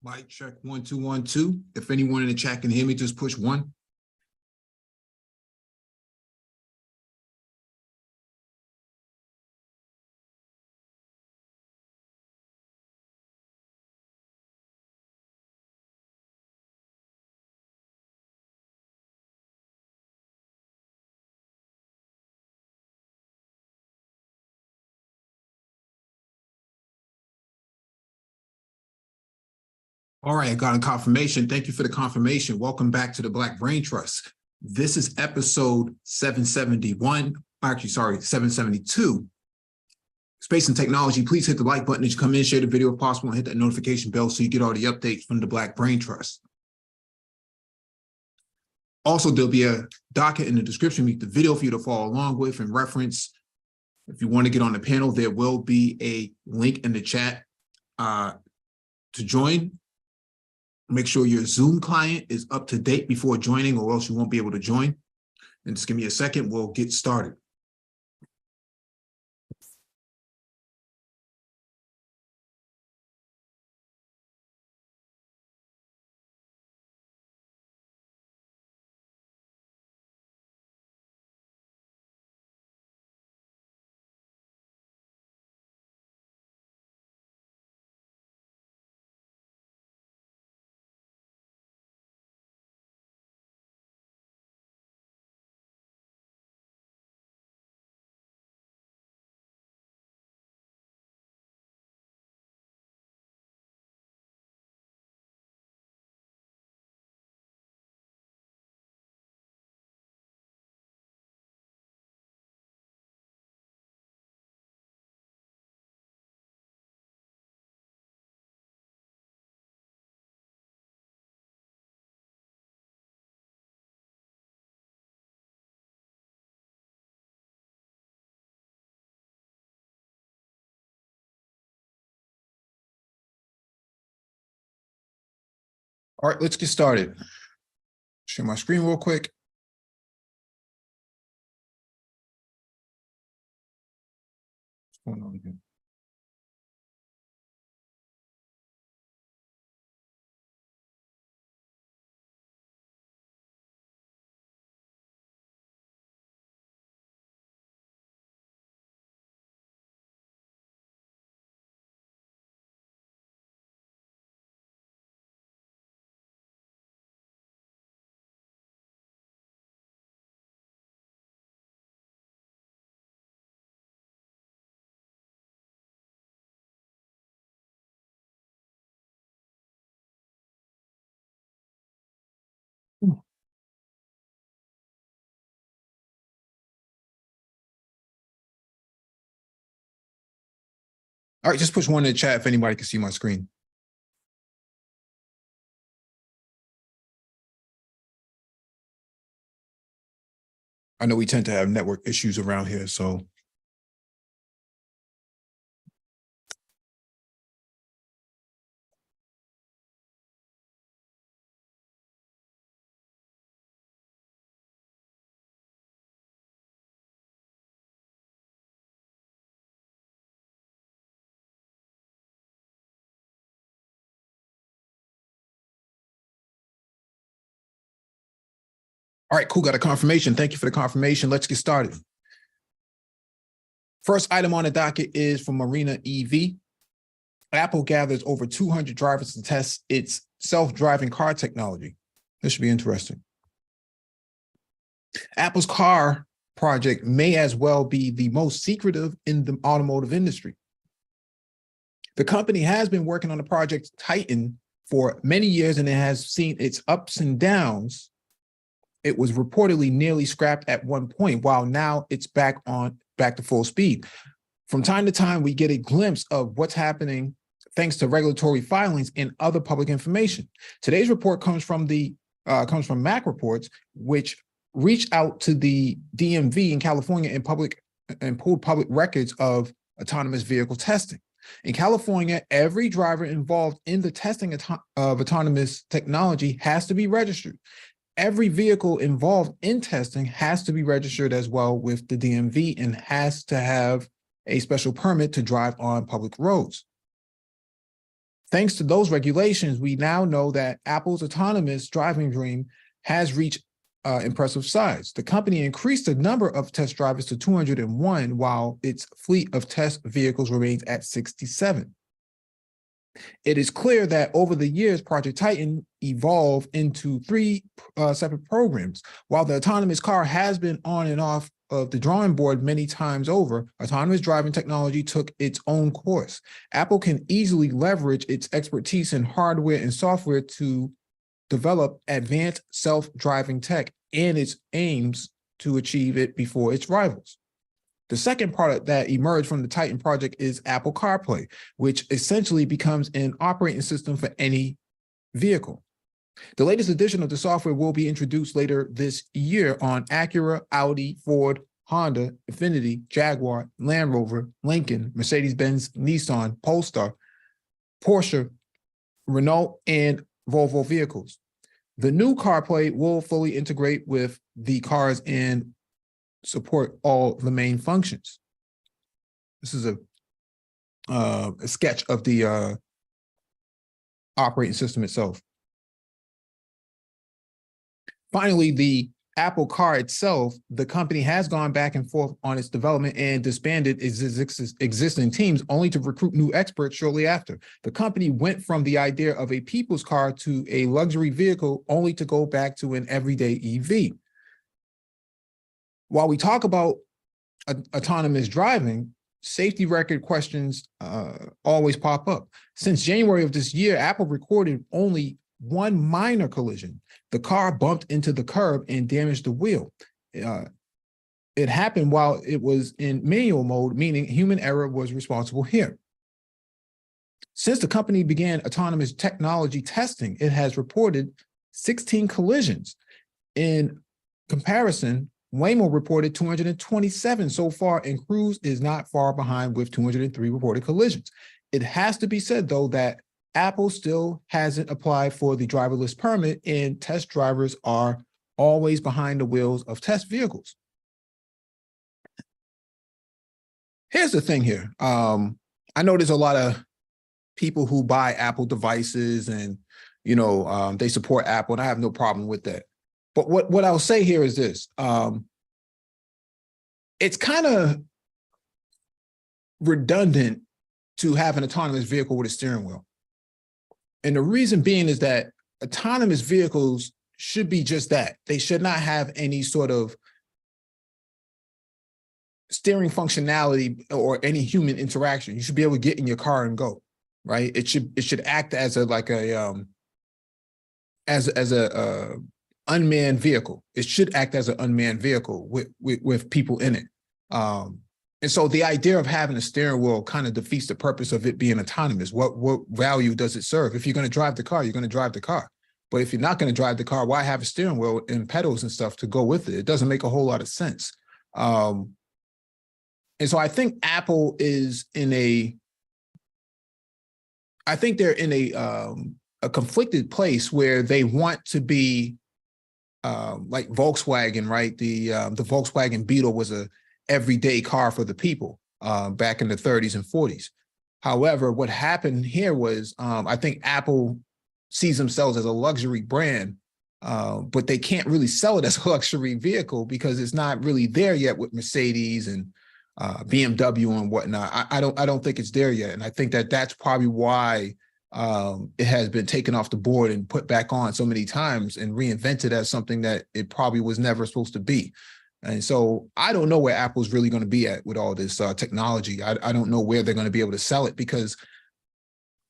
Mic check 1 2 1 2. If anyone in the chat can hear me, just push 1. All right, I got a confirmation. Thank you for the confirmation. Welcome back to the Black Brain Trust. This is episode 771, actually, sorry, 772. Space and technology, please hit the like button as you come in, share the video if possible, and hit that notification bell so you get all the updates from the Black Brain Trust. Also, there'll be a docket in the description with the video for you to follow along with and reference. If you want to get on the panel, there will be a link in the chat to join. Make sure your Zoom client is up to date before joining, or else you won't be able to join. And just give me a second, we'll get started. All right, let's get started. Share my screen real quick. What's going on here? All right, just push 1 in the chat if anybody can see my screen. I know we tend to have network issues around here, so. All right, cool, got a confirmation. Thank you for the confirmation. Let's get started. First item on the docket is from Marina EV. Apple gathers over 200 drivers to test its self-driving car technology. This should be interesting. Apple's car project may as well be the most secretive in the automotive industry. The company has been working on the project Titan for many years, and it has seen its ups and downs. It was reportedly nearly scrapped at one point, while now it's back to full speed. From time to time, we get a glimpse of what's happening thanks to regulatory filings and other public information. Today's report comes from Mac Reports, which reached out to the DMV in California and pulled public records of autonomous vehicle testing. In California, every driver involved in the testing of autonomous technology has to be registered. Every vehicle involved in testing has to be registered as well with the DMV and has to have a special permit to drive on public roads. Thanks to those regulations, we now know that Apple's autonomous driving dream has reached impressive size. The company increased the number of test drivers to 201, while its fleet of test vehicles remains at 67. It is clear that over the years, Project Titan evolved into three separate programs. While the autonomous car has been on and off of the drawing board many times over, autonomous driving technology took its own course. Apple can easily leverage its expertise in hardware and software to develop advanced self-driving tech, and its aims to achieve it before its rivals. The second product that emerged from the Titan project is Apple CarPlay, which essentially becomes an operating system for any vehicle. The latest edition of the software will be introduced later this year on Acura, Audi, Ford, Honda, Infiniti, Jaguar, Land Rover, Lincoln, Mercedes-Benz, Nissan, Polestar, Porsche, Renault, and Volvo vehicles. The new CarPlay will fully integrate with the cars and support all the main functions. This is a sketch of the operating system itself. Finally, the Apple Car itself, the company has gone back and forth on its development and disbanded its existing teams, only to recruit new experts shortly after. The company went from the idea of a people's car to a luxury vehicle, only to go back to an everyday EV. While we talk about autonomous driving, safety record questions always pop up. Since January of this year, Apple recorded only one minor collision. The car bumped into the curb and damaged the wheel. It happened while it was in manual mode, meaning human error was responsible here. Since the company began autonomous technology testing, it has reported 16 collisions. In comparison, Waymo reported 227 so far, and Cruise is not far behind with 203 reported collisions. It has to be said, though, that Apple still hasn't applied for the driverless permit, and test drivers are always behind the wheels of test vehicles. Here's the thing here. I know there's a lot of people who buy Apple devices and, they support Apple, and I have no problem with that. But what I'll say here is this. It's kind of redundant to have an autonomous vehicle with a steering wheel. And the reason being is that autonomous vehicles should be just that. They should not have any sort of steering functionality or any human interaction. You should be able to get in your car and go, right? It should act as a unmanned vehicle. It should act as an unmanned vehicle with people in it. And so the idea of having a steering wheel kind of defeats the purpose of it being autonomous. What value does it serve? If you're going to drive the car, you're going to drive the car. But if you're not going to drive the car, why have a steering wheel and pedals and stuff to go with it? It doesn't make a whole lot of sense. And so I think Apple is they're in a conflicted place where they want to be like Volkswagen, right? The Volkswagen Beetle was a everyday car for the people back in the 30s and 40s. However, what happened here was I think Apple sees themselves as a luxury brand, but they can't really sell it as a luxury vehicle because it's not really there yet with Mercedes and BMW and whatnot. I don't think it's there yet. And I think that that's probably why it has been taken off the board and put back on so many times and reinvented as something that it probably was never supposed to be. And so I don't know where Apple's really going to be at with all this technology. I don't know where they're going to be able to sell it, because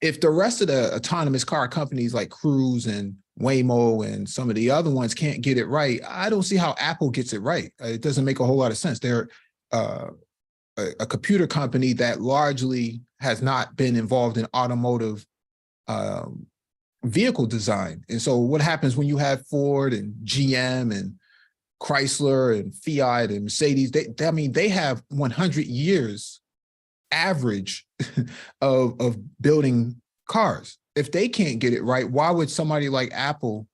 if the rest of the autonomous car companies like Cruise and Waymo and some of the other ones can't get it right, I don't see how Apple gets it right. It doesn't make a whole lot of sense. They're a computer company that largely has not been involved in automotive vehicle design. And so what happens when you have Ford and GM and Chrysler and Fiat and Mercedes? They have 100 years average of building cars. If they can't get it right, why would somebody like Apple,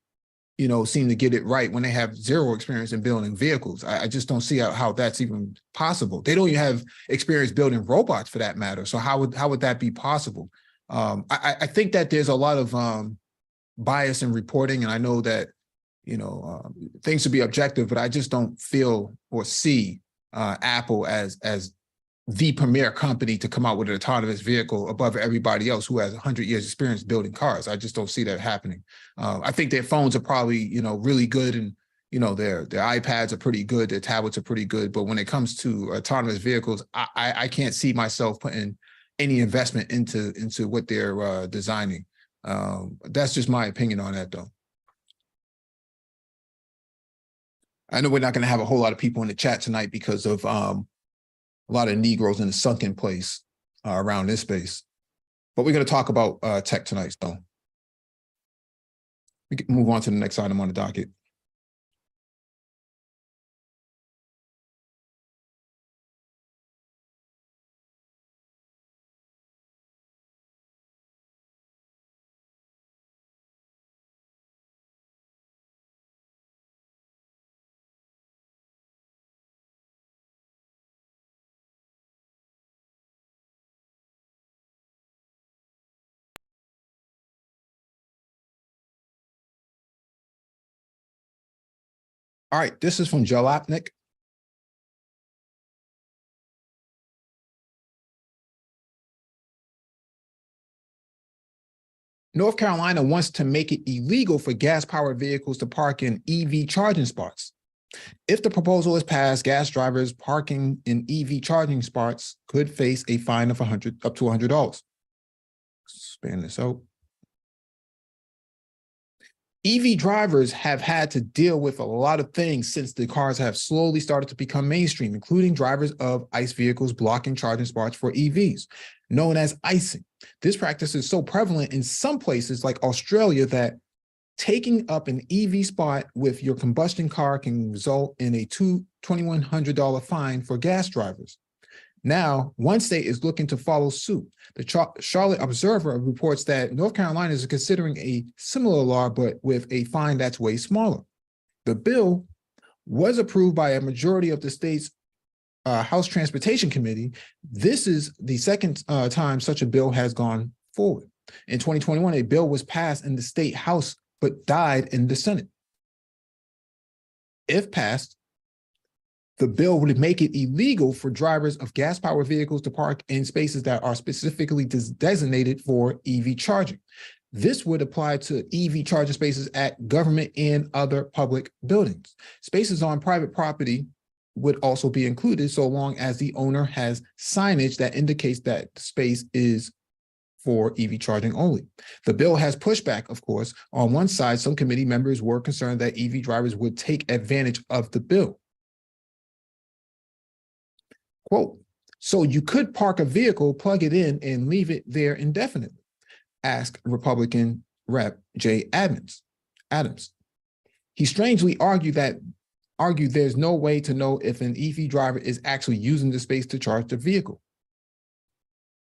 seem to get it right when they have zero experience in building vehicles? I just don't see how that's even possible. They don't even have experience building robots for that matter. So how would that be possible? I think that there's a lot of bias in reporting, and I know that things should be objective, but I just don't feel or see Apple as the premier company to come out with an autonomous vehicle above everybody else who has 100 years experience building cars. I just don't see that happening. I think their phones are probably, really good, and, their iPads are pretty good, their tablets are pretty good. But when it comes to autonomous vehicles, I can't see myself putting any investment into what they're designing. That's just my opinion on that, though. I know we're not going to have a whole lot of people in the chat tonight because of a lot of Negroes in a sunken place around this space. But we're going to talk about tech tonight, so we can move on to the next item on the docket. All right, this is from Jalopnik. North Carolina wants to make it illegal for gas-powered vehicles to park in EV charging spots. If the proposal is passed, gas drivers parking in EV charging spots could face a fine of up to $100. Expand this out. EV drivers have had to deal with a lot of things since the cars have slowly started to become mainstream, including drivers of ICE vehicles blocking charging spots for EVs, known as icing. This practice is so prevalent in some places like Australia that taking up an EV spot with your combustion car can result in a $2,100 fine for gas drivers. Now, one state is looking to follow suit. The Charlotte Observer reports that North Carolina is considering a similar law, but with a fine that's way smaller. The bill was approved by a majority of the state's House Transportation Committee. This is the second time such a bill has gone forward. In 2021, a bill was passed in the state House, but died in the Senate. If passed, the bill would make it illegal for drivers of gas-powered vehicles to park in spaces that are specifically designated for EV charging. This would apply to EV charging spaces at government and other public buildings. Spaces on private property would also be included so long as the owner has signage that indicates that the space is for EV charging only. The bill has pushback, of course. On one side, some committee members were concerned that EV drivers would take advantage of the bill. Quote, so you could park a vehicle, plug it in, and leave it there indefinitely, asked Republican Rep. Jay Adams. He strangely argued there's no way to know if an EV driver is actually using the space to charge the vehicle.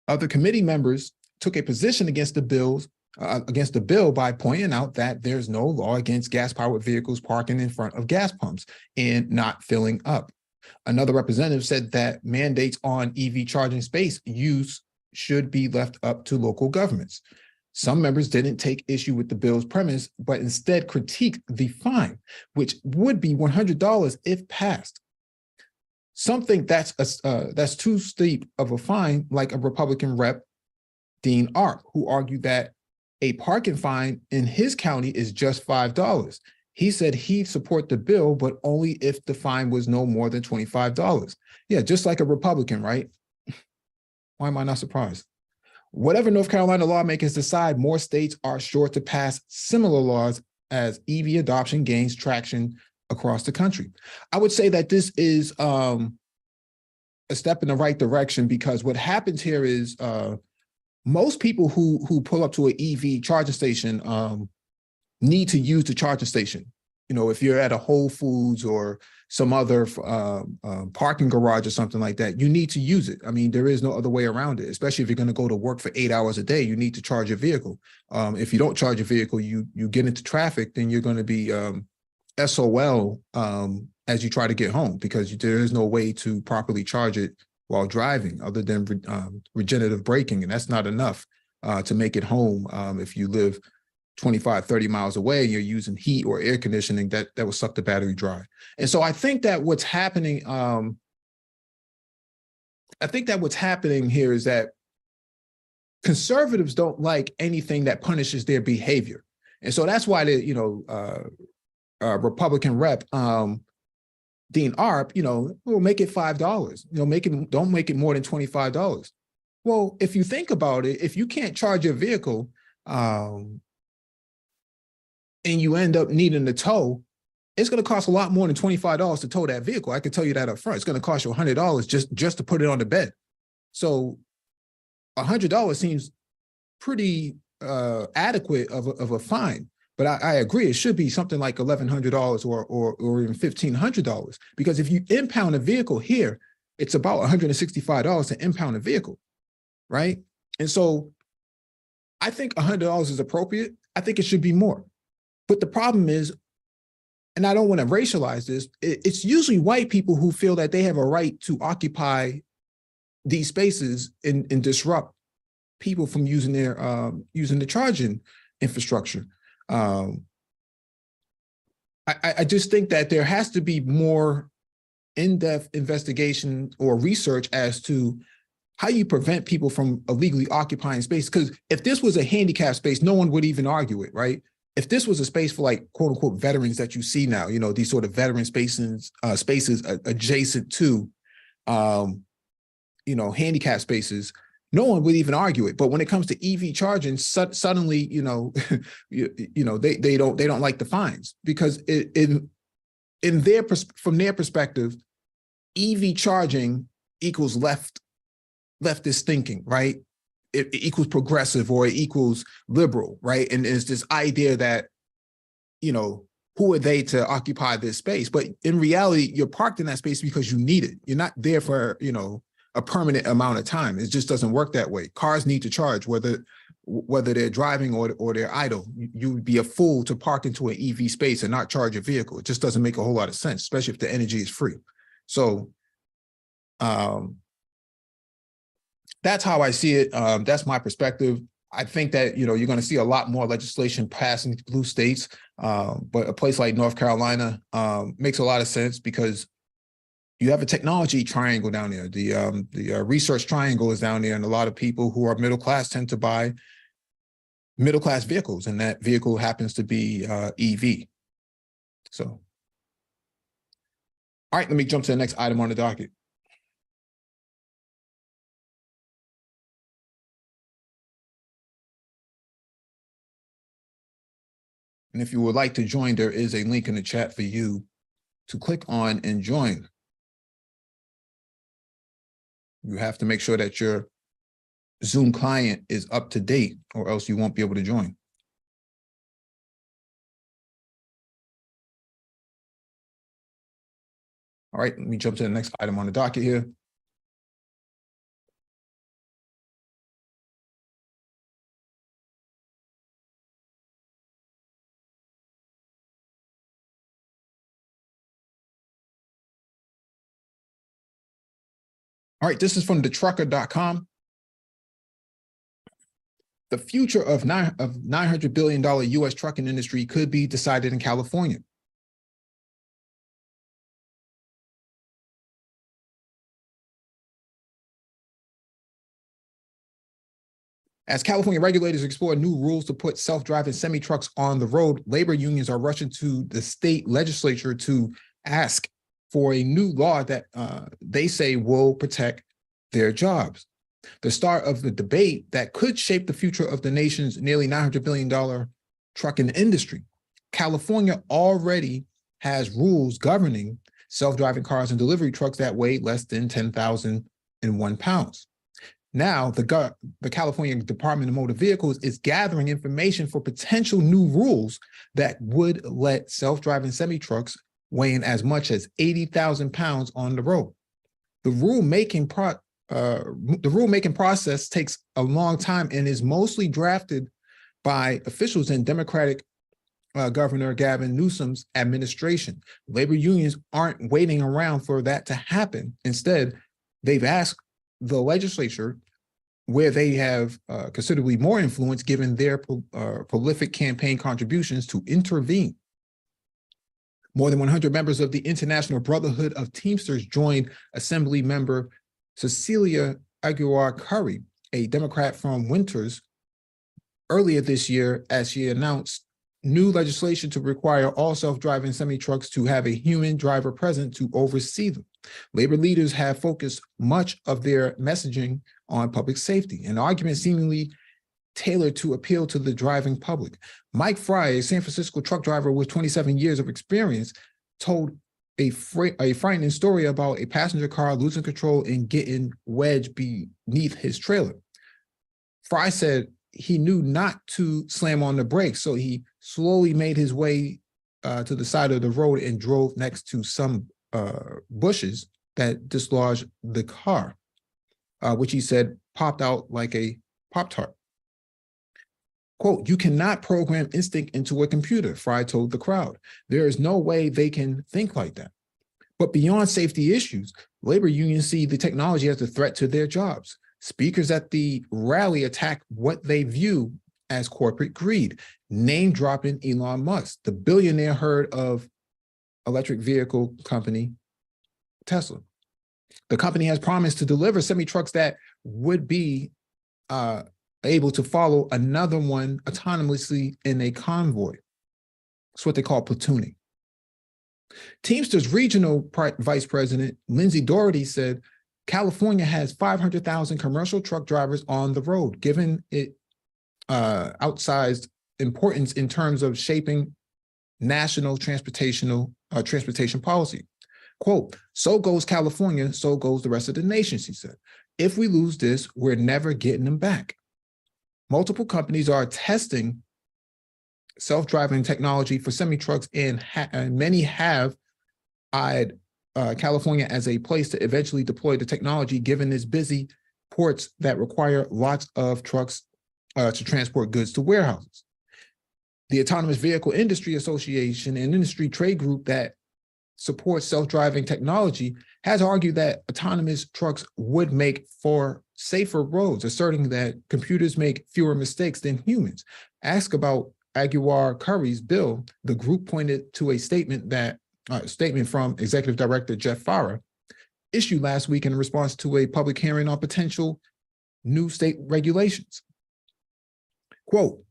Other committee members took a position against the bill by pointing out that there's no law against gas-powered vehicles parking in front of gas pumps and not filling up. Another representative said that mandates on EV charging space use should be left up to local governments. Some members didn't take issue with the bill's premise, but instead critiqued the fine, which would be $100 if passed. Something that's too steep of a fine, like a Republican rep, Dean Arp, who argued that a parking fine in his county is just $5. He said he'd support the bill, but only if the fine was no more than $25. Yeah, just like a Republican, right? Why am I not surprised? Whatever North Carolina lawmakers decide, more states are sure to pass similar laws as EV adoption gains traction across the country. I would say that this is a step in the right direction, because what happens here is most people who pull up to an EV charging station need to use the charging station. If you're at a Whole Foods or some other parking garage or something like that, you need to use it. I mean, there is no other way around it, especially if you're going to go to work for 8 hours a day, you need to charge your vehicle. If you don't charge your vehicle, you get into traffic, then you're going to be SOL as you try to get home, because there is no way to properly charge it while driving other than regenerative braking, and that's not enough. to make it home. If you live 25, 30 miles away and you're using heat or air conditioning, that will suck the battery dry. And so I think that what's happening, here is that conservatives don't like anything that punishes their behavior. And so that's why the, Republican rep, Dean Arp, will make it $5, don't make it more than $25. Well, if you think about it, if you can't charge your vehicle, and you end up needing to tow, it's going to cost a lot more than $25 to tow that vehicle. I can tell you that up front. It's going to cost you $100 just to put it on the bed. So $100 seems pretty adequate of a fine. But I agree, it should be something like $1,100 or even $1,500, because if you impound a vehicle here, it's about $165 to impound a vehicle, right? And so I think $100 is appropriate. I think it should be more. But the problem is, and I don't want to racialize this, it's usually white people who feel that they have a right to occupy these spaces and disrupt people from using the charging infrastructure. I just think that there has to be more in-depth investigation or research as to how you prevent people from illegally occupying space. Because if this was a handicap space, no one would even argue it, right? If this was a space for like quote unquote veterans that you see now, these sort of veteran spaces adjacent to, handicap spaces, no one would even argue it. But when it comes to EV charging, suddenly, they don't like the fines, because from their perspective, EV charging equals leftist thinking, right? It equals progressive, or it equals liberal, right? And it's this idea that, who are they to occupy this space? But in reality, you're parked in that space because you need it. You're not there for, a permanent amount of time. It just doesn't work that way. Cars need to charge, whether they're driving or they're idle. You would be a fool to park into an EV space and not charge your vehicle. It just doesn't make a whole lot of sense, especially if the energy is free. So that's how I see it. That's my perspective. I think that, you're going to see a lot more legislation passed in blue states, but a place like North Carolina makes a lot of sense, because you have a technology triangle down there. The research triangle is down there, and a lot of people who are middle class tend to buy middle class vehicles, and that vehicle happens to be EV. So, all right, let me jump to the next item on the docket. And if you would like to join, there is a link in the chat for you to click on and join. You have to make sure that your Zoom client is up to date, or else you won't be able to join. All right, let me jump to the next item on the docket here. All right, this is from thetrucker.com. The future of $900 billion US trucking industry could be decided in California. As California regulators explore new rules to put self-driving semi-trucks on the road, labor unions are rushing to the state legislature to ask for a new law that they say will protect their jobs. The start of the debate that could shape the future of the nation's nearly $900 billion trucking industry. California already has rules governing self-driving cars and delivery trucks that weigh less than 10,001 pounds. Now, the California Department of Motor Vehicles is gathering information for potential new rules that would let self-driving semi-trucks weighing as much as 80,000 pounds on the road. The rulemaking process takes a long time and is mostly drafted by officials in Democratic Governor Gavin Newsom's administration. Labor unions aren't waiting around for that to happen. Instead, they've asked the legislature where they have considerably more influence given their prolific campaign contributions to intervene. More than 100 members of the International Brotherhood of Teamsters joined Assembly member Cecilia Aguilar-Curry, a Democrat from Winters, earlier this year as she announced new legislation to require all self-driving semi-trucks to have a human driver present to oversee them. Labor leaders have focused much of their messaging on public safety, an argument seemingly tailored to appeal to the driving public. Mike Fry, a San Francisco truck driver with 27 years of experience, told a frightening story about a passenger car losing control and getting wedged beneath his trailer. Fry said he knew not to slam on the brakes, so he slowly made his way to the side of the road and drove next to some bushes that dislodged the car, which he said popped out like a Pop-Tart. Quote, "You cannot program instinct into a computer," Fry told the crowd. "There is no way they can think like that." But beyond safety issues, labor unions see the technology as a threat to their jobs. Speakers at the rally attacked what they view as corporate greed, name-dropping Elon Musk. The billionaire heard of electric vehicle company Tesla. The company has promised to deliver semi-trucks that would be able to follow another one autonomously in a convoy. It's what they call platooning. Teamsters Regional Vice President Lindsay Doherty said, California has 500,000 commercial truck drivers on the road, given it outsized importance in terms of shaping national transportation policy. Quote, "So goes California, so goes the rest of the nation," she said. "If we lose this, we're never getting them back." Multiple companies are testing self-driving technology for semi-trucks, and many have eyed California as a place to eventually deploy the technology, given its busy ports that require lots of trucks to transport goods to warehouses. The Autonomous Vehicle Industry Association, an industry trade group that supports self-driving technology, has argued that autonomous trucks would make for safer roads, asserting that computers make fewer mistakes than humans. Asked about Aguilar-Curry's bill, the group pointed to a statement from Executive Director Jeff Farrar, issued last week in response to a public hearing on potential new state regulations. Quote,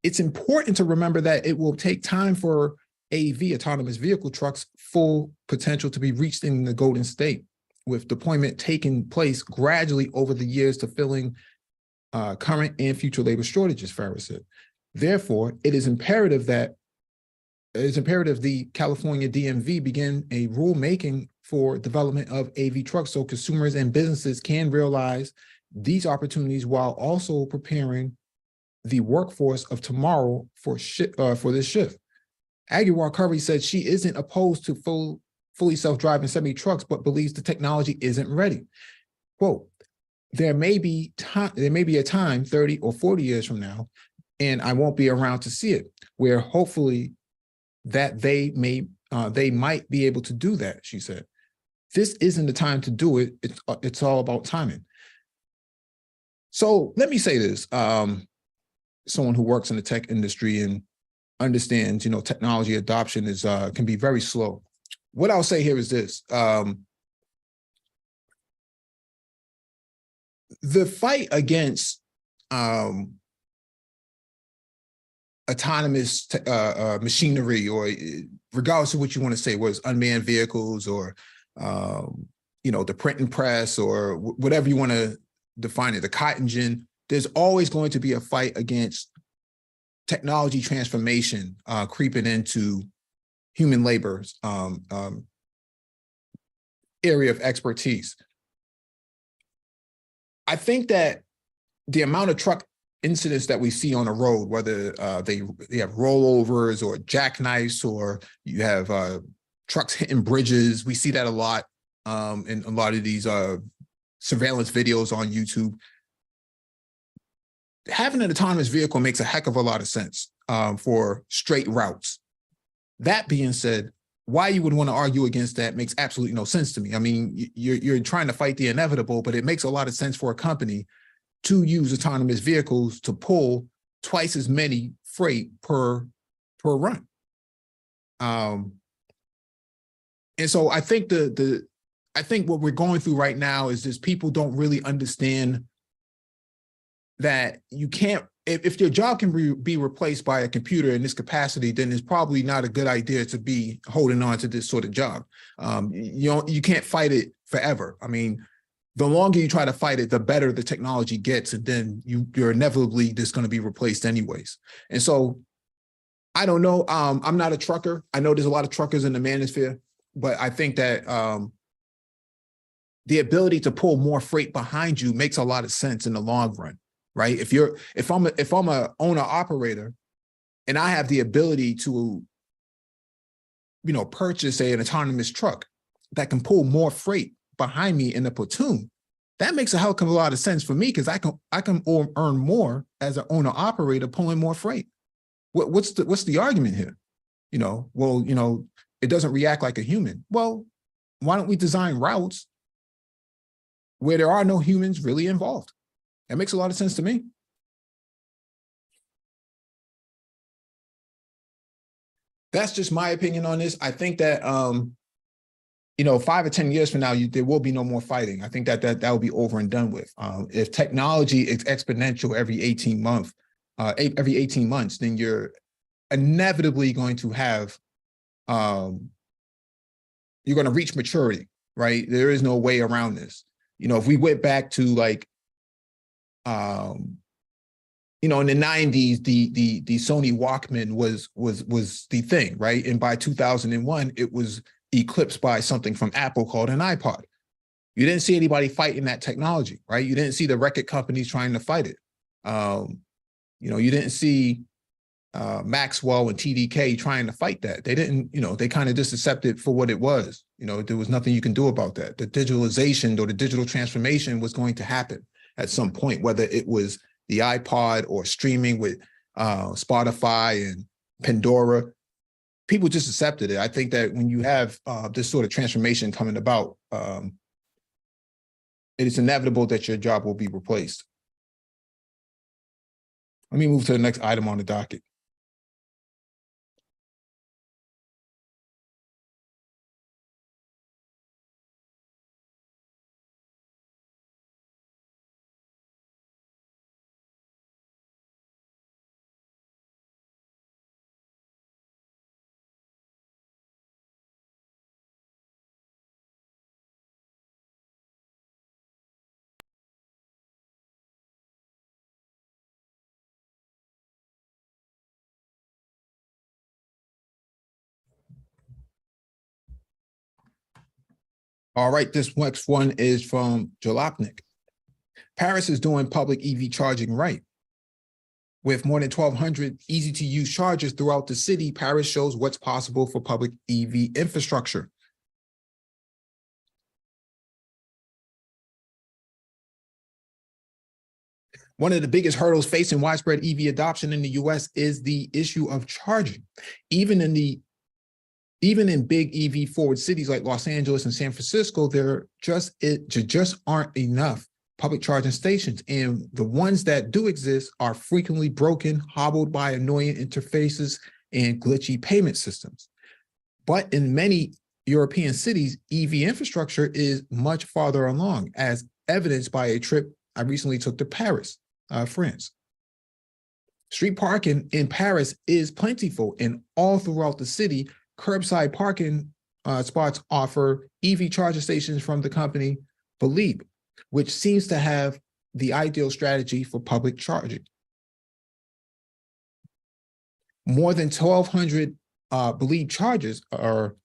"It's important to remember that it will take time for AV, autonomous vehicle trucks, full potential to be reached in the Golden State, with deployment taking place gradually over the years to filling current and future labor shortages," Farrar said. "Therefore, it is imperative the California DMV begin a rulemaking for development of AV trucks so consumers and businesses can realize these opportunities while also preparing the workforce of tomorrow for this shift." Aguilar-Curry said she isn't opposed to fully self-driving semi-trucks, but believes the technology isn't ready. Quote, there may be a time 30 or 40 years from now, and I won't be around to see it, where hopefully that they might be able to do that," she said. "This isn't the time to do it. It's all about timing." So let me say this, someone who works in the tech industry and understands, technology adoption can be very slow. What I'll say here is this. The fight against autonomous machinery, or regardless of what you want to say, whether it's unmanned vehicles or, the printing press or whatever you want to define it, the cotton gin, there's always going to be a fight against technology transformation creeping into human labor's area of expertise. I think that the amount of truck incidents that we see on the road, whether they have rollovers or jackknifes, or you have trucks hitting bridges, we see that a lot in a lot of these surveillance videos on YouTube. Having an autonomous vehicle makes a heck of a lot of sense for straight routes. That being said, why you would want to argue against that makes absolutely no sense to me. I mean, you're trying to fight the inevitable, but it makes a lot of sense for a company to use autonomous vehicles to pull twice as many freight per run. And so I think I think what we're going through right now is just people don't really understand that you can't, if your job can be replaced by a computer in this capacity, then it's probably not a good idea to be holding on to this sort of job. You can't fight it forever. I mean, the longer you try to fight it, the better the technology gets, and then you're inevitably just going to be replaced anyways. And so I don't know. I'm not a trucker. I know there's a lot of truckers in the manosphere, but I think that the ability to pull more freight behind you makes a lot of sense in the long run, right? If I'm a owner operator and I have the ability to, purchase an autonomous truck that can pull more freight behind me in a platoon, that makes a hell of a lot of sense for me, because I can earn more as an owner operator pulling more freight. What's the argument here? It doesn't react like a human. Well, why don't we design routes where there are no humans really involved? That makes a lot of sense to me. That's just my opinion on this. I think that 5 or 10 years from now, there will be no more fighting. I think that will be over and done with. If technology is exponential every 18 months, then you're inevitably going to have, you're going to reach maturity, right? There is no way around this. If we went back to in the 90s, the Sony Walkman was the thing, right? And by 2001, it was eclipsed by something from Apple called an iPod. You didn't see anybody fighting that technology, right? You didn't see the record companies trying to fight it. You didn't see Maxwell and TDK trying to fight that. They didn't, they kind of just accepted for what it was. There was nothing you can do about that. The digitalization or the digital transformation was going to happen at some point, whether it was the iPod or streaming with Spotify and Pandora. People just accepted it. I think that when you have this sort of transformation coming about, it is inevitable that your job will be replaced. Let me move to the next item on the docket. All right, this next one is from Jalopnik. Paris is doing public EV charging right. With more than 1,200 easy-to-use chargers throughout the city, Paris shows what's possible for public EV infrastructure. One of the biggest hurdles facing widespread EV adoption in the US is the issue of charging. Even in big EV forward cities like Los Angeles and San Francisco, there just aren't enough public charging stations. And the ones that do exist are frequently broken, hobbled by annoying interfaces and glitchy payment systems. But in many European cities, EV infrastructure is much farther along, as evidenced by a trip I recently took to Paris, France. Street parking in Paris is plentiful, and all throughout the city, curbside parking spots offer EV charging stations from the company Believe, which seems to have the ideal strategy for public charging. More than 1,200 Believe chargers are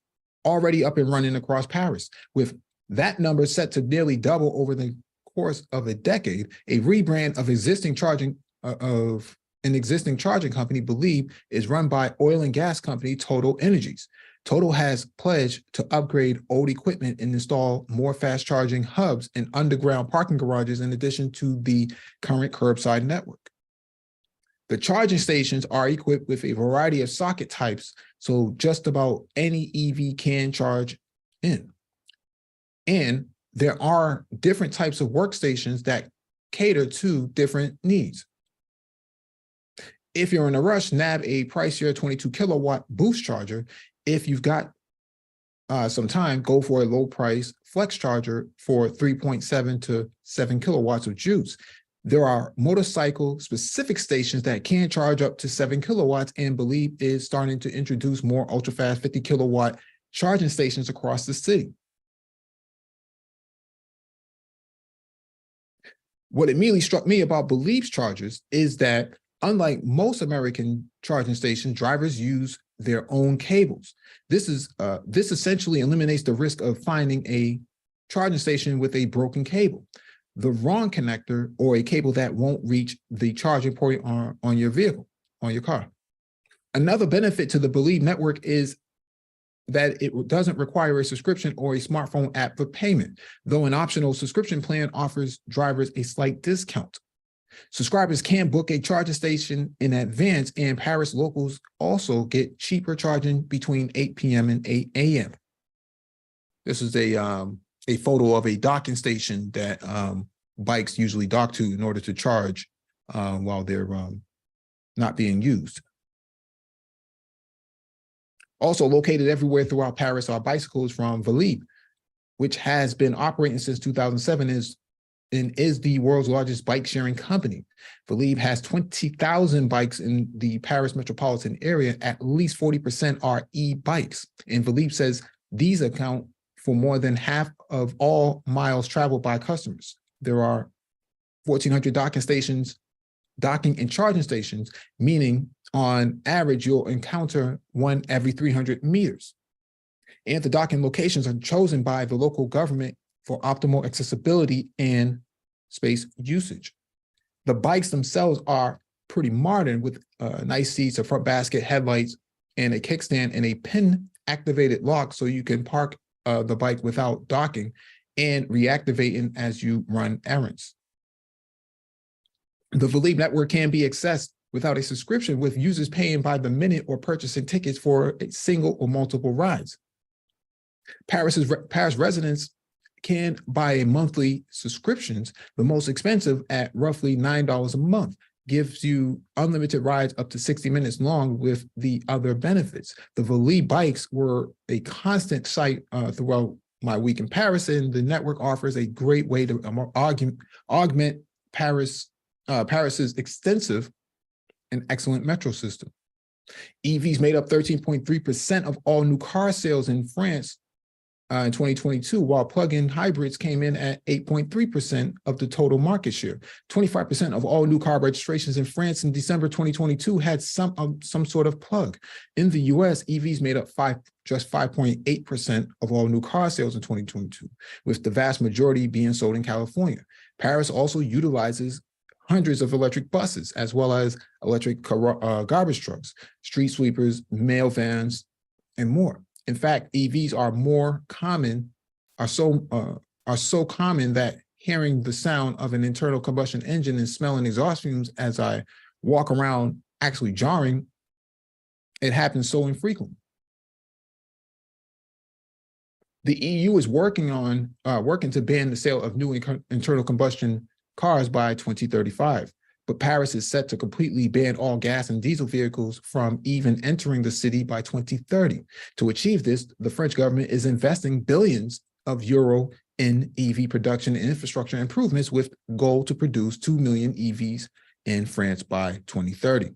already up and running across Paris, with that number set to nearly double over the course of a decade. A rebrand of an existing charging company, Believe, is run by oil and gas company Total Energies. Total has pledged to upgrade old equipment and install more fast charging hubs and underground parking garages in addition to the current curbside network. The charging stations are equipped with a variety of socket types, so just about any EV can charge in. And there are different types of workstations that cater to different needs. If you're in a rush, nab a pricier 22 kilowatt boost charger. If you've got some time, go for a low price flex charger for 3.7 to 7 kilowatts of juice. There are motorcycle specific stations that can charge up to 7 kilowatts, and Believe is starting to introduce more ultra fast 50 kilowatt charging stations across the city. What immediately struck me about Believe's chargers is that unlike most American charging stations, drivers use their own cables. This essentially eliminates the risk of finding a charging station with a broken cable, the wrong connector, or a cable that won't reach the charging point on your vehicle, on your car. Another benefit to the Believe network is that it doesn't require a subscription or a smartphone app for payment, though an optional subscription plan offers drivers a slight discount. Subscribers can book a charging station in advance, and Paris locals also get cheaper charging between 8 p.m. and 8 a.m. This is a photo of a docking station that bikes usually dock to in order to charge while they're not being used. Also located everywhere throughout Paris are bicycles from Believe, which has been operating since 2007 and is the world's largest bike sharing company. Believe has 20,000 bikes in the Paris metropolitan area. At least 40% are e-bikes. And Believe says these account for more than half of all miles traveled by customers. There are 1,400 docking and charging stations, meaning on average, you'll encounter one every 300 meters. And the docking locations are chosen by the local government for optimal accessibility and space usage. The bikes themselves are pretty modern with nice seats, a front basket, headlights, and a kickstand and a pin-activated lock so you can park the bike without docking and reactivating as you run errands. The Believe network can be accessed without a subscription, with users paying by the minute or purchasing tickets for a single or multiple rides. Paris residents can buy monthly subscriptions. The most expensive, at roughly $9 a month, gives you unlimited rides up to 60 minutes long with the other benefits. The Believe bikes were a constant sight throughout my week in Paris, and the network offers a great way to augment Paris's extensive and excellent metro system. EVs made up 13.3% of all new car sales in France in 2022, while plug-in hybrids came in at 8.3% of the total market share. 25% of all new car registrations in France in December 2022 had some sort of plug. In the US, EVs made up just 5.8% of all new car sales in 2022, with the vast majority being sold in California. Paris also utilizes hundreds of electric buses, as well as electric garbage trucks, street sweepers, mail vans, and more. In fact, EVs are so common that hearing the sound of an internal combustion engine and smelling exhaust fumes as I walk around actually jarring, it happens so infrequently. The EU is working to ban the sale of new internal combustion cars by 2035, but Paris is set to completely ban all gas and diesel vehicles from even entering the city by 2030. To achieve this, the French government is investing billions of euro in EV production and infrastructure improvements, with a goal to produce 2 million EVs in France by 2030.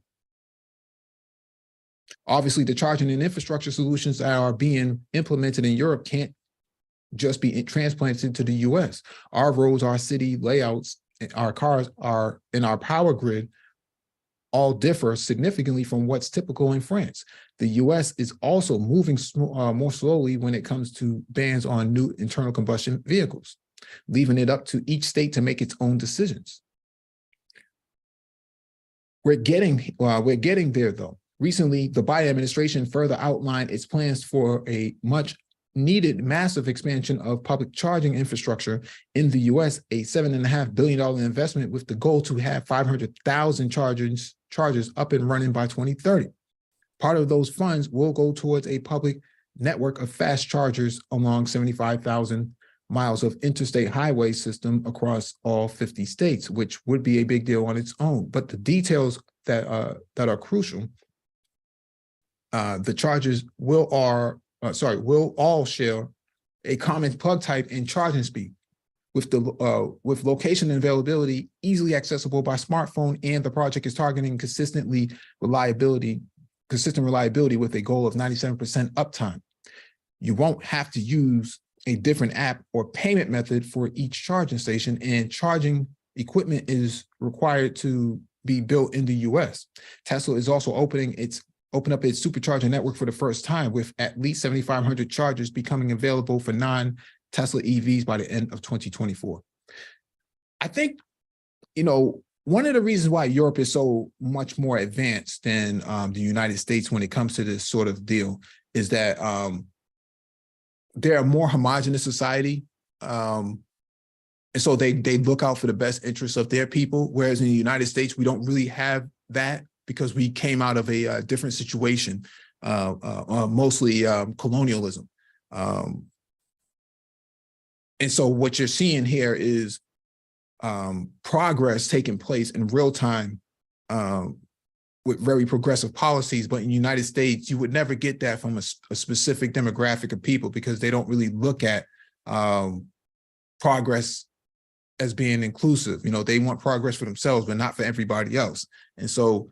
Obviously, the charging and infrastructure solutions that are being implemented in Europe can't just be transplanted to the US. Our roads, our city layouts, our cars are in our power grid all differ significantly from what's typical in France. The US is also moving more slowly when it comes to bans on new internal combustion vehicles, leaving it up to each state to make its own decisions. We're getting there though. Recently, the Biden administration further outlined its plans for a much needed massive expansion of public charging infrastructure in the US, a $7.5 billion investment with the goal to have 500,000 chargers up and running by 2030. Part of those funds will go towards a public network of fast chargers along 75,000 miles of interstate highway system across all 50 states, which would be a big deal on its own. But the details that are crucial, the chargers will all share a common plug type and charging speed, with location and availability easily accessible by smartphone, and the project is targeting consistent reliability with a goal of 97% uptime. You won't have to use a different app or payment method for each charging station, and charging equipment is required to be built in the US. Tesla is also open up its supercharger network for the first time, with at least 7,500 chargers becoming available for non-Tesla EVs by the end of 2024. I think, one of the reasons why Europe is so much more advanced than the United States when it comes to this sort of deal is that they're a more homogenous society. And so they look out for the best interests of their people, whereas in the United States, we don't really have that because we came out of a different situation, mostly colonialism. And so what you're seeing here is progress taking place in real time with very progressive policies. But in the United States, you would never get that from a specific demographic of people, because they don't really look at progress as being inclusive. They want progress for themselves, but not for everybody else. And so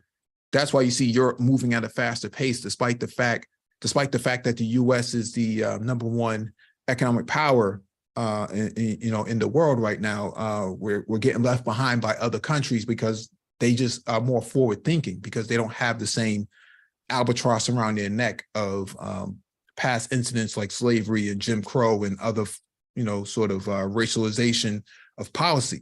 that's why you see Europe moving at a faster pace, despite the fact that the U.S. is the #1 economic power in the world right now. We're getting left behind by other countries because they just are more forward thinking, because they don't have the same albatross around their neck of past incidents like slavery and Jim Crow and other sort of racialization of policy.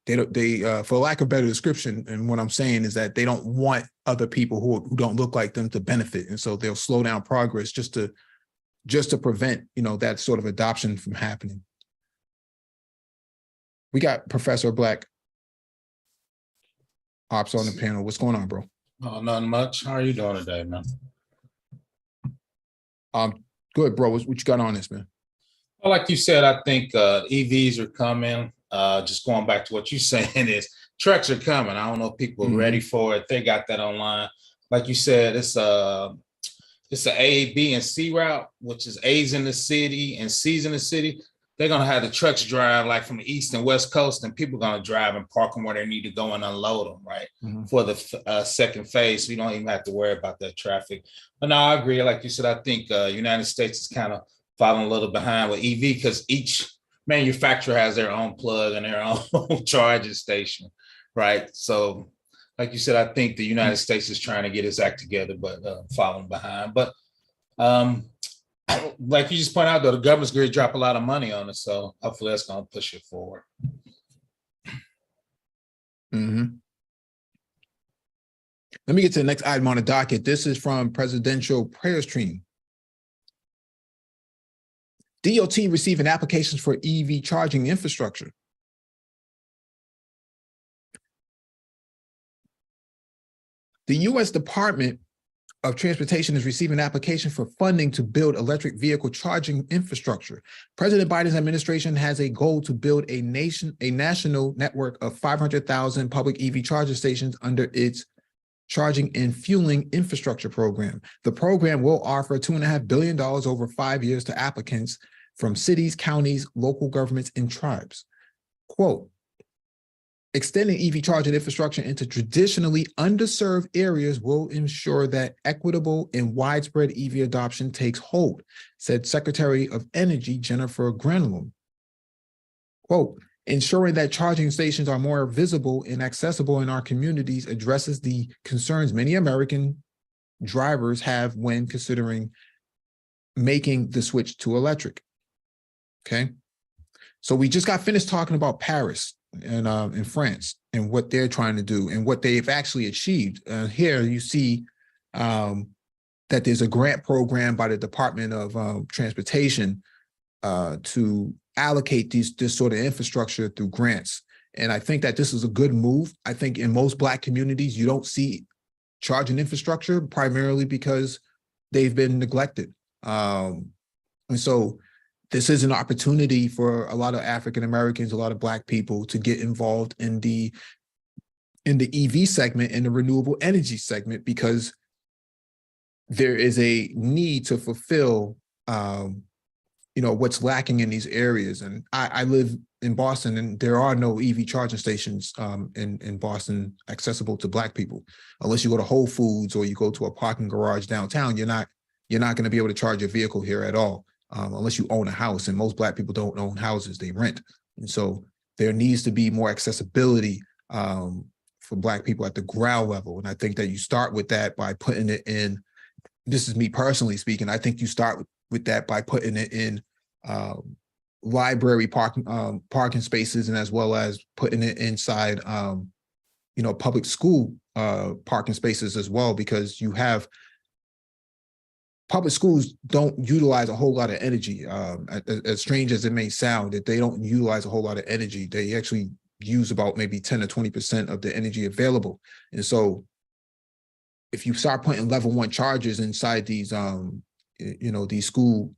They for lack of better description, and what I'm saying is that they don't want other people who don't look like them to benefit, and so they'll slow down progress just to prevent that sort of adoption from happening. We got Professor Black Ops on the panel. What's going on, bro? Oh, nothing much. How are you doing today, man? Good, bro. What you got on this, man? Well, like you said, I think EVs are coming. Just going back to what you're saying is trucks are coming. I don't know if people are ready for it. They got that online. Like you said, it's an A, B, and C route, which is A's in the city and C's in the city. They're going to have the trucks drive like from the East and West Coast, and people are going to drive and park them where they need to go and unload them, right? For the second phase. So you don't even have to worry about that traffic. But no, I agree. Like you said, I think United States is kind of following a little behind with EV, because each manufacturer has their own plug and their own charging station, right? So like you said, I think the United States is trying to get its act together, but following behind. But like you just pointed out, though, the government's going to drop a lot of money on it. So hopefully that's going to push it forward. Let me get to the next item on the docket. This is from Presidential Prayer Stream. DOT receiving applications for EV charging infrastructure. The U.S. Department of Transportation is receiving an application for funding to build electric vehicle charging infrastructure. President Biden's administration has a goal to build a national network of 500,000 public EV charging stations under its Charging and Fueling Infrastructure Program. The program will offer $2.5 billion over 5 years to applicants from cities, counties, local governments, and tribes. Quote, extending EV charging infrastructure into traditionally underserved areas will ensure that equitable and widespread EV adoption takes hold, said Secretary of Energy Jennifer Granholm. Quote, ensuring that charging stations are more visible and accessible in our communities addresses the concerns many American drivers have when considering making the switch to electric. Okay, so we just got finished talking about Paris and in France and what they're trying to do and what they've actually achieved. Here you see that there's a grant program by the Department of Transportation to allocate this sort of infrastructure through grants. And I think that this is a good move. I think in most Black communities, you don't see charging infrastructure primarily because they've been neglected. And so this is an opportunity for a lot of African Americans, a lot of Black people to get involved in the EV segment and the renewable energy segment, because there is a need to fulfill what's lacking in these areas. And I live in Boston, and there are no EV charging stations in Boston accessible to Black people. Unless you go to Whole Foods or you go to a parking garage downtown, you're not going to be able to charge your vehicle here at all, unless you own a house. And most Black people don't own houses, they rent. And so there needs to be more accessibility for Black people at the ground level. And I think that you start with that by putting it in, this is me personally speaking, I think you start with that by putting it in library parking spaces, and as well as putting it inside public school parking spaces as well, because you have public schools don't utilize a whole lot of energy. As strange as it may sound, that they don't utilize a whole lot of energy. They actually use about maybe 10 or 20% of the energy available. And so if you start putting level 1 chargers inside these these school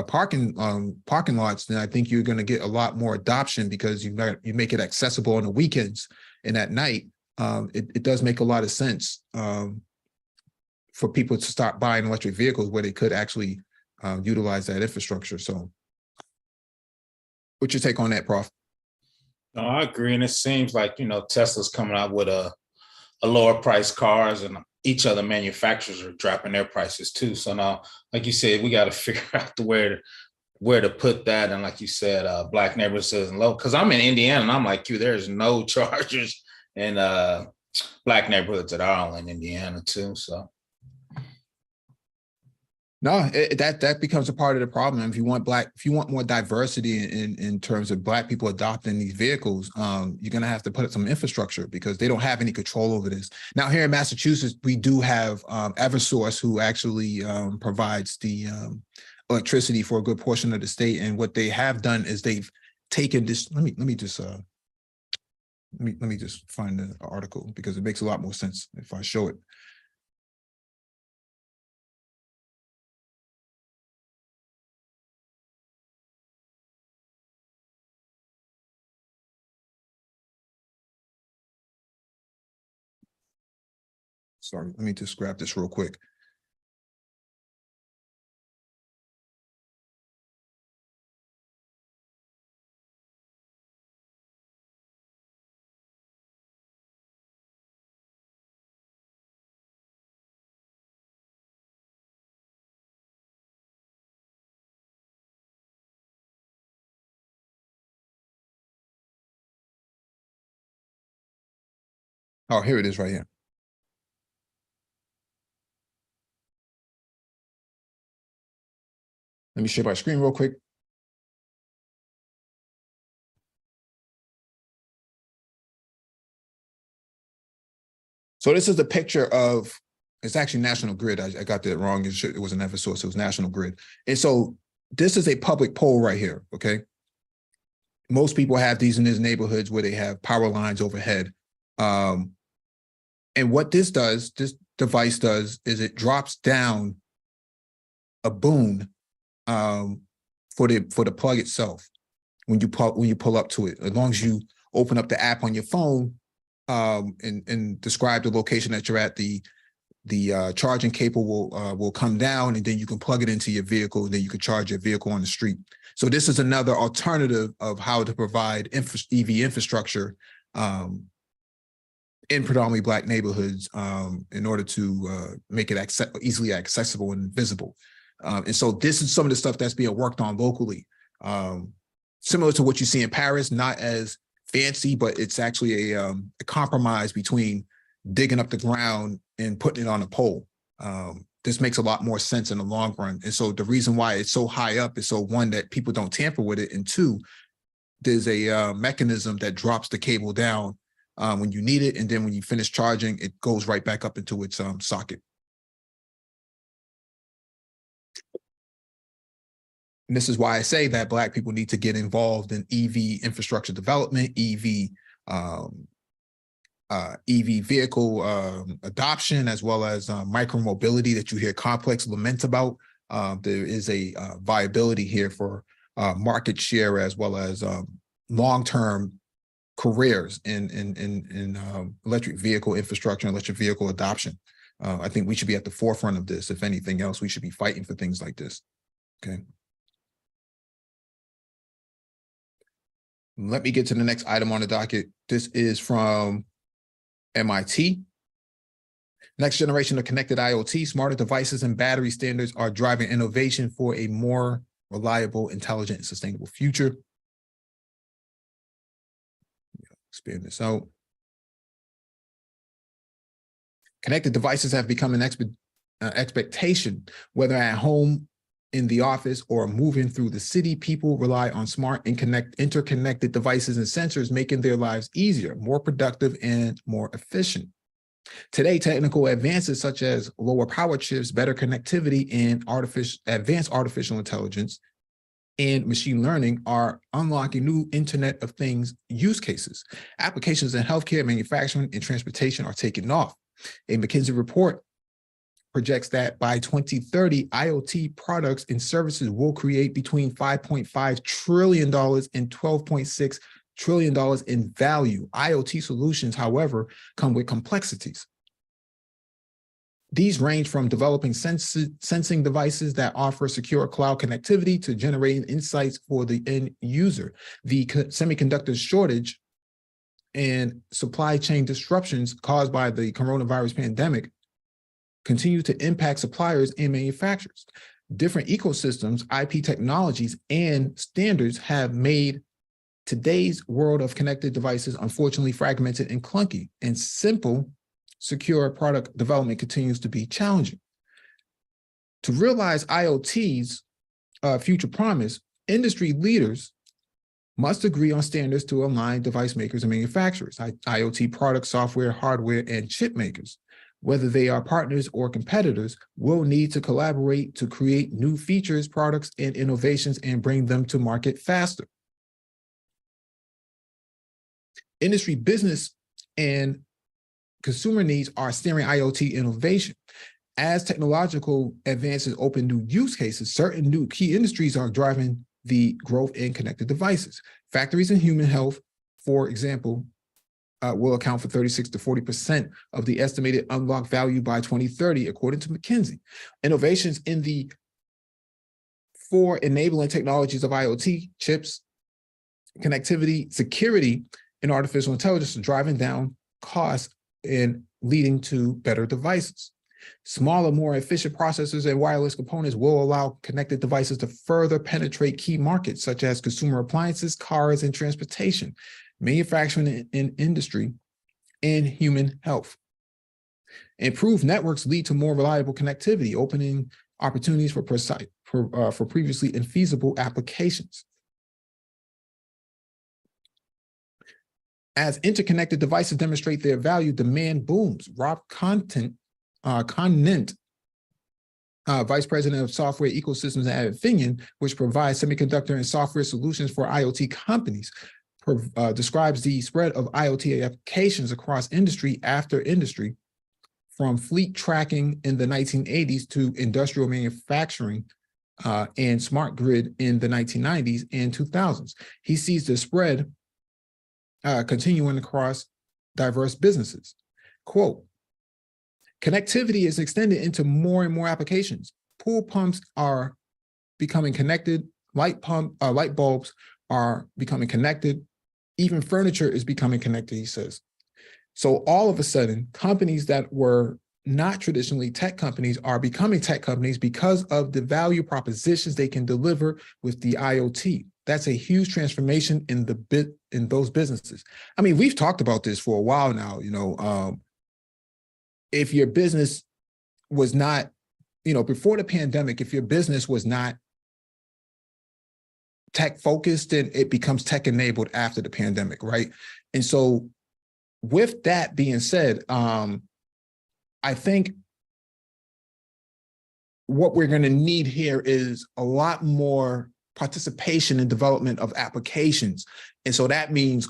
parking lots, then I think you're going to get a lot more adoption, because you make it accessible on the weekends and at night. It does make a lot of sense for people to start buying electric vehicles where they could actually utilize that infrastructure. So what's your take on that, Prof? No, I agree. And it seems like, Tesla's coming out with a lower price cars, and each other manufacturers are dropping their prices too. So now, like you said, we got to figure out where to put that. And like you said, Black neighborhoods and low, because I'm in Indiana and I'm like you, there's no chargers in Black neighborhoods at all in Indiana too. So. No, that becomes a part of the problem. If you want more diversity in terms of Black people adopting these vehicles, you're going to have to put up some infrastructure, because they don't have any control over this. Now, here in Massachusetts, we do have Eversource, who actually provides the electricity for a good portion of the state. And what they have done is they've taken this. Let me just find the article, because it makes a lot more sense if I show it. Sorry, let me just grab this real quick. Oh, here it is right here. Let me share my screen real quick. So this is the picture of, it's actually National Grid. I got that wrong. It was an Eversource, it was National Grid. And so this is a public pole right here, okay? Most people have these in these neighborhoods where they have power lines overhead. And what this device does, is it drops down a boom for the plug itself when you pull up to it. As long as you open up the app on your phone and describe the location that you're at, the charging cable will come down, and then you can plug it into your vehicle, and then you can charge your vehicle on the street. So this is another alternative of how to provide EV infrastructure in predominantly Black neighborhoods in order to make it easily accessible and visible. And so this is some of the stuff that's being worked on locally, similar to what you see in Paris, not as fancy, but it's actually a compromise between digging up the ground and putting it on a pole. This makes a lot more sense in the long run. And so the reason why it's so high up is so, one, that people don't tamper with it, and two, there's a mechanism that drops the cable down when you need it, and then when you finish charging, it goes right back up into its socket. And this is why I say that Black people need to get involved in EV infrastructure development, EV vehicle adoption, as well as micromobility that you hear Complex lament about. there is a viability here for market share as well as long-term careers in electric vehicle infrastructure and electric vehicle adoption. I think we should be at the forefront of this. If anything else, we should be fighting for things like this. Okay. Let me get to the next item on the docket. This is from MIT. Next generation of connected IoT, smarter devices and battery standards are driving innovation for a more reliable, intelligent, and sustainable future. Expand this out. Connected devices have become an expectation, whether at home, in the office, or moving through the city. People rely on smart and interconnected devices and sensors, making their lives easier, more productive, and more efficient. Today, technical advances such as lower power chips, better connectivity, and advanced artificial intelligence and machine learning are unlocking new Internet of Things use cases. Applications in healthcare, manufacturing, and transportation are taking off. A McKinsey report projects that by 2030, IoT products and services will create between $5.5 trillion and $12.6 trillion in value. IoT solutions, however, come with complexities. These range from developing sensing devices that offer secure cloud connectivity to generating insights for the end user. The semiconductor shortage and supply chain disruptions caused by the coronavirus pandemic continue to impact suppliers and manufacturers. Different ecosystems, IP technologies, and standards have made today's world of connected devices unfortunately fragmented and clunky, and simple, secure product development continues to be challenging. To realize IoT's future promise, industry leaders must agree on standards to align device makers and manufacturers, IoT product, software, hardware, and chip makers. Whether they are partners or competitors, will need to collaborate to create new features, products, and innovations and bring them to market faster. Industry, business, and consumer needs are steering IoT innovation. As technological advances open new use cases, certain new key industries are driving the growth in connected devices. Factories and human health, for example, will account for 36 to 40% of the estimated unlocked value by 2030, according to McKinsey. Innovations in the four enabling technologies of IoT, chips, connectivity, security, and artificial intelligence are driving down costs and leading to better devices. Smaller, more efficient processors and wireless components will allow connected devices to further penetrate key markets such as consumer appliances, cars, and transportation, manufacturing and industry, and human health. Improved networks lead to more reliable connectivity, opening opportunities for previously infeasible applications. As interconnected devices demonstrate their value, demand booms. Rob Conant, Vice President of Software Ecosystems at Infineon, which provides semiconductor and software solutions for IoT companies, describes the spread of IoT applications across industry after industry, from fleet tracking in the 1980s to industrial manufacturing and smart grid in the 1990s and 2000s. He sees the spread continuing across diverse businesses. Quote, connectivity is extended into more and more applications. Pool pumps are becoming connected, light bulbs are becoming connected, even furniture is becoming connected, he says. So all of a sudden, companies that were not traditionally tech companies are becoming tech companies because of the value propositions they can deliver with the IoT. That's a huge transformation in those businesses. I mean, we've talked about this for a while now. You know, if your business was not, you know, before the pandemic, if your business was not tech focused, then it becomes tech enabled after the pandemic, right? And so, with that being said, I think what we're going to need here is a lot more participation in development of applications. And so that means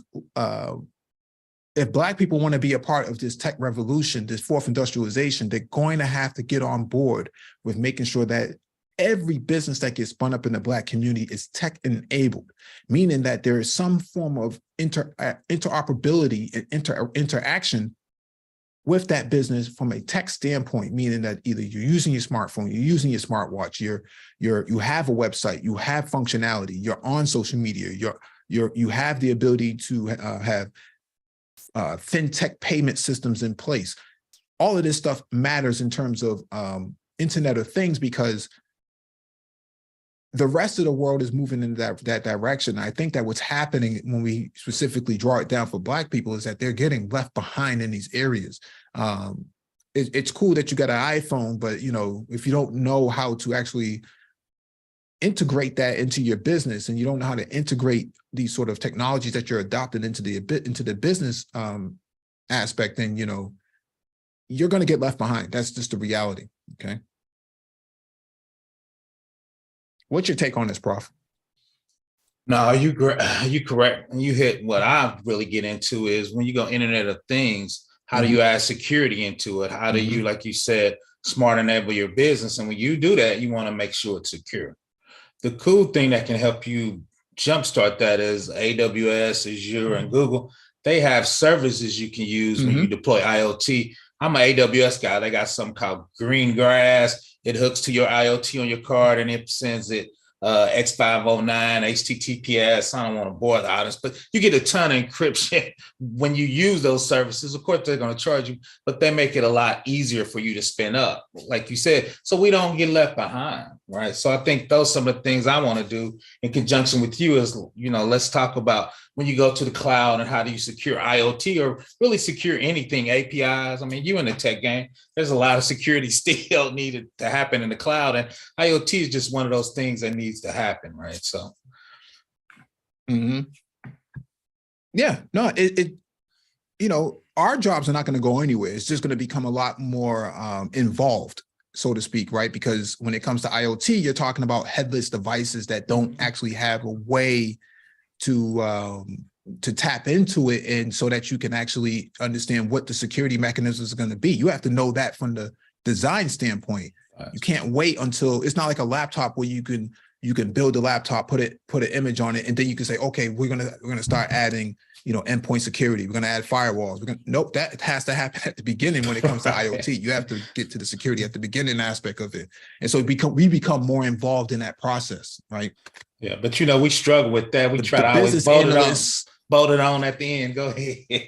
if Black people want to be a part of this tech revolution, this fourth industrialization, they're going to have to get on board with making sure that every business that gets spun up in the Black community is tech enabled, meaning that there is some form of interoperability and interaction with that business from a tech standpoint, meaning that either you're using your smartphone, you're using your smartwatch, you have a website, you have functionality, you're on social media, you have the ability to have fintech payment systems in place. All of this stuff matters in terms of Internet of Things, because the rest of the world is moving in that direction. I think that what's happening when we specifically draw it down for Black people is that they're getting left behind in these areas. It's cool that you got an iPhone, but if you don't know how to actually integrate that into your business, and you don't know how to integrate these sort of technologies that you're adopting into the business aspect, then you're going to get left behind. That's just the reality. Okay. What's your take on this, Prof? No, you correct. And you hit what I really get into is when you go Internet of Things, how do you add security into it? How do you, like you said, smart enable your business? And when you do that, you want to make sure it's secure. The cool thing that can help you jumpstart that is AWS, Azure, and Google. They have services you can use when you deploy IoT. I'm an AWS guy. They got something called Green Grass. It hooks to your IoT on your card and it sends it X509, HTTPS. I don't want to bore the audience, but you get a ton of encryption when you use those services. Of course, they're going to charge you, but they make it a lot easier for you to spin up, like you said, so we don't get left behind, right? So I think those are some of the things I want to do in conjunction with you is, let's talk about when you go to the cloud and how do you secure IoT or really secure anything, APIs. I mean, you in the tech game, there's a lot of security still needed to happen in the cloud, and IoT is just one of those things that needs to happen, right? So, yeah, no, our jobs are not going to go anywhere. It's just going to become a lot more involved, so to speak, right? Because when it comes to IoT, you're talking about headless devices that don't actually have a way to tap into it, and so that you can actually understand what the security mechanisms are going to be. You have to know that from the design standpoint. You can't wait until it's not like a laptop where you can build a laptop, put an image on it, and then you can say, okay, we're gonna start adding endpoint security. We're gonna add firewalls. Nope, that has to happen at the beginning when it comes to IoT. You have to get to the security at the beginning aspect of it, and so we become more involved in that process, right? Yeah, but we struggle with that. We try to always bolt it on at the end. Go ahead.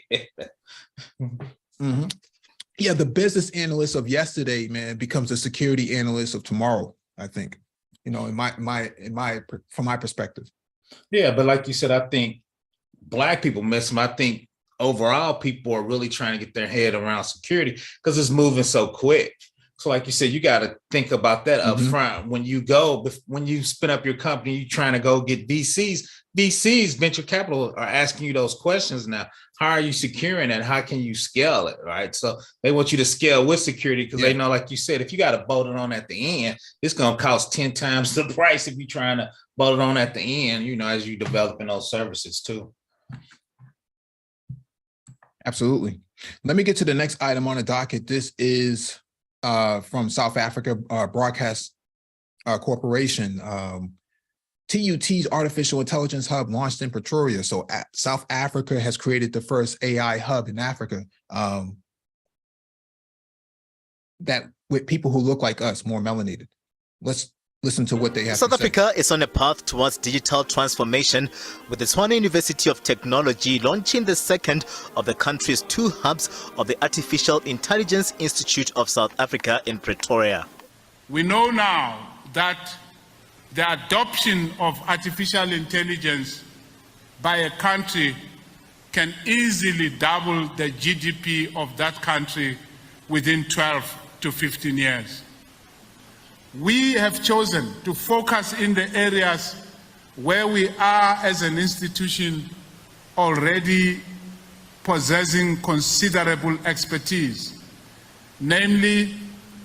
Yeah, the business analyst of yesterday, man, becomes the security analyst of tomorrow, I think. From my perspective. Yeah, but like you said, I think Black people miss them. I think overall people are really trying to get their head around security because it's moving so quick. So like you said, you got to think about that up front. When you spin up your company, you're trying to go get VCs, venture capital, are asking you those questions now. How are you securing it? How can you scale it, right? So they want you to scale with security because they know, like you said, if you got to bolt it on at the end, it's going to cost 10 times the price if you're trying to bolt it on at the end, as you're developing those services too. Absolutely. Let me get to the next item on the docket. This is from South Africa Broadcast Corporation. TUT's Artificial Intelligence Hub launched in Pretoria. So South Africa has created the first AI hub in Africa that with people who look like us, more melanated. Let's listen to what they have South to say. Africa is on a path towards digital transformation, with the Tshwane University of Technology launching the second of the country's 2 hubs of the Artificial Intelligence Institute of South Africa in Pretoria. We know now that the adoption of artificial intelligence by a country can easily double the GDP of that country within 12 to 15 years. We have chosen to focus in the areas where we are as an institution already possessing considerable expertise, namely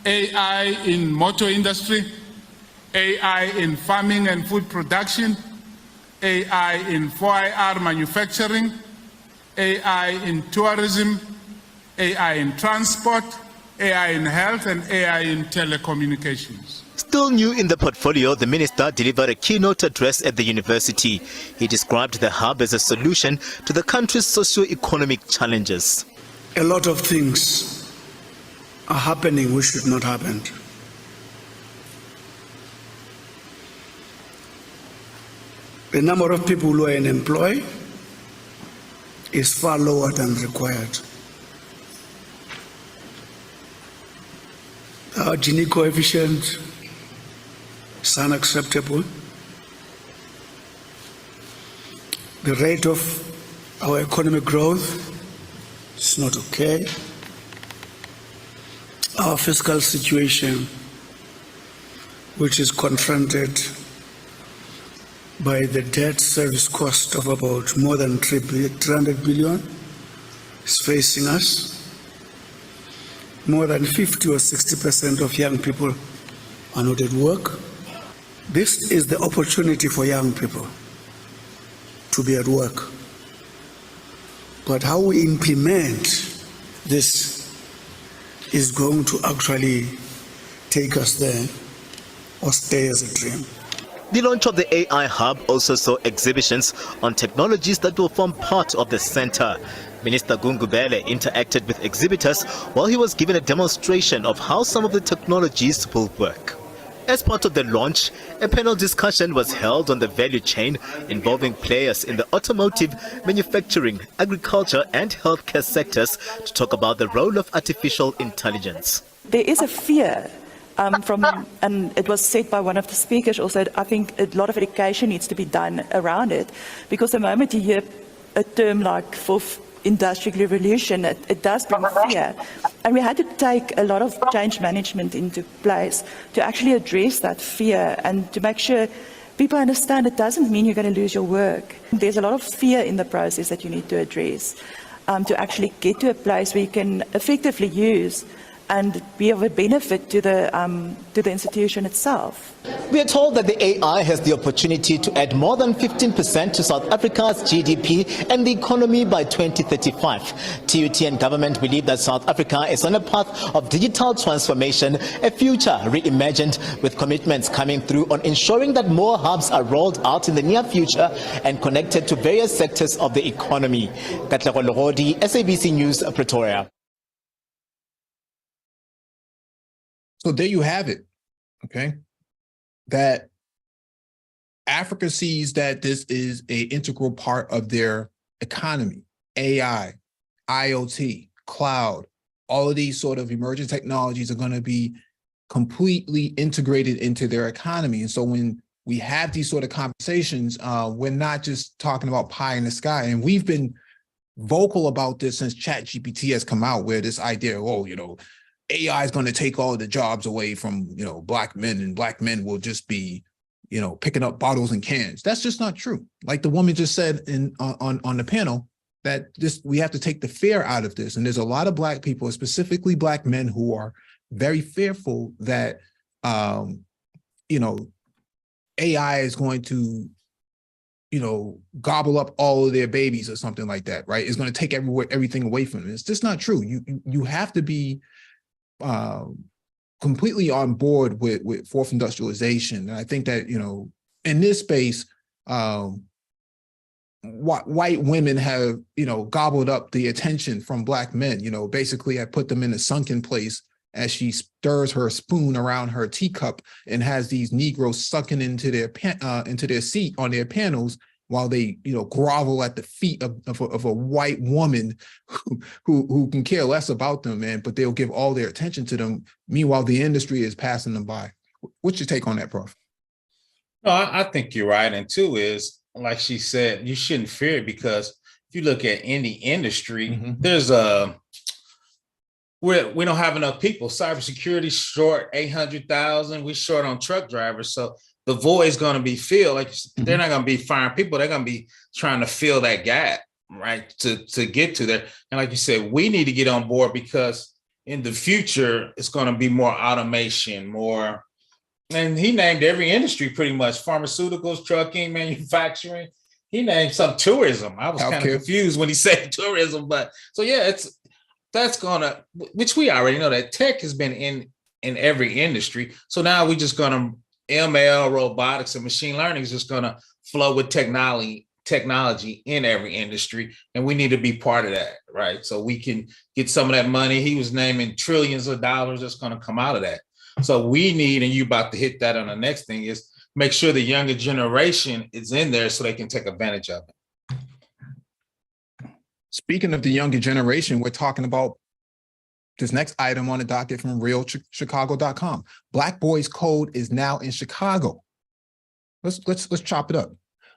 AI in motor industry, AI in farming and food production, AI in 4IR manufacturing, AI in tourism, AI in transport, AI in health, and AI in telecommunications. Still new in the portfolio, the minister delivered a keynote address at the university. He described the hub as a solution to the country's socio-economic challenges. A lot of things are happening which should not happen. The number of people who are unemployed is far lower than required. Our Gini coefficient is unacceptable. The rate of our economic growth is not okay. Our fiscal situation, which is confronted by the debt service cost of about more than 300 billion, is facing us. More than 50 or 60% of young people are not at work. This is the opportunity for young people to be at work. But how we implement this is going to actually take us there or stay as a dream. The launch of the AI Hub also saw exhibitions on technologies that will form part of the center. Minister Gungubele interacted with exhibitors while he was given a demonstration of how some of the technologies will work. As part of the launch, a panel discussion was held on the value chain involving players in the automotive, manufacturing, agriculture and healthcare sectors to talk about the role of artificial intelligence. There is a fear and it was said by one of the speakers also, I think a lot of education needs to be done around it, because the moment you hear a term like fourth industrial revolution, it does bring fear. And we had to take a lot of change management into place to actually address that fear and to make sure people understand it doesn't mean you're going to lose your work. There's a lot of fear in the process that you need to address to actually get to a place where you can effectively use and be of a benefit to the institution itself. We are told that the AI has the opportunity to add more than 15% to South Africa's GDP and the economy by 2035. TUT and government believe that South Africa is on a path of digital transformation, a future reimagined with commitments coming through on ensuring that more hubs are rolled out in the near future and connected to various sectors of the economy. Katlego Logodi, SABC News, Pretoria. So there you have it, okay? That Africa sees that this is an integral part of their economy. AI, IoT, cloud, all of these sort of emerging technologies are going to be completely integrated into their economy. And so when we have these sort of conversations, we're not just talking about pie in the sky. And we've been vocal about this since ChatGPT has come out, where this idea, AI is going to take all the jobs away from, black men, and black men will just be, picking up bottles and cans. That's just not true. Like the woman just said on the panel, that we have to take the fear out of this. And there's a lot of black people, specifically black men, who are very fearful that, AI is going to, gobble up all of their babies or something like that, right? It's going to take everything away from them. It's just not true. You have to be completely on board with fourth industrialization. And I think that, in this space, white women have, gobbled up the attention from black men, basically have put them in a sunken place as she stirs her spoon around her teacup and has these Negroes sucking into their seat on their panels while they, grovel at the feet of a white woman who can care less about them, but they'll give all their attention to them. Meanwhile, the industry is passing them by. What's your take on that, Prof? No, I think you're right. And two is, like she said, you shouldn't fear it, because if you look at any industry, there's we don't have enough people. Cybersecurity short 800,000. We're short on truck drivers. So the void is going to be filled. Like, they're not going to be firing people. They're going to be trying to fill that gap, right, to get to there. And like you said, we need to get on board, because in the future, it's going to be more automation, more. And he named every industry pretty much: pharmaceuticals, trucking, manufacturing. He named some tourism. I was kind of confused when he said tourism, but so yeah, that's gonna, which we already know that tech has been in every industry. So now we're just going to ML, robotics, and machine learning is just going to flow with technology in every industry, and we need to be part of that, right? So we can get some of that money. He was naming trillions of dollars that's going to come out of that. So we need, and you about to hit that on the next thing, is make sure the younger generation is in there so they can take advantage of it. Speaking of the younger generation, we're talking about this next item on the docket from realchicago.com. Black Boys Code is now in Chicago. Let's chop it up.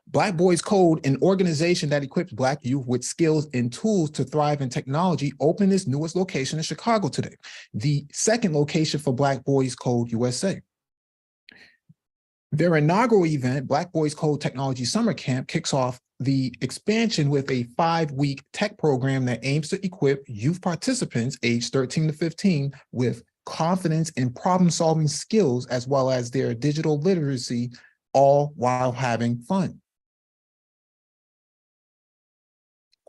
Black Boys Code, an organization that equips Black youth with skills and tools to thrive in technology, opened its newest location in Chicago today, the second location for Black Boys Code USA. Their inaugural event, Black Boys Code Technology Summer Camp, kicks off the expansion with a 5-week tech program that aims to equip youth participants aged 13 to 15 with confidence and problem-solving skills, as well as their digital literacy, all while having fun.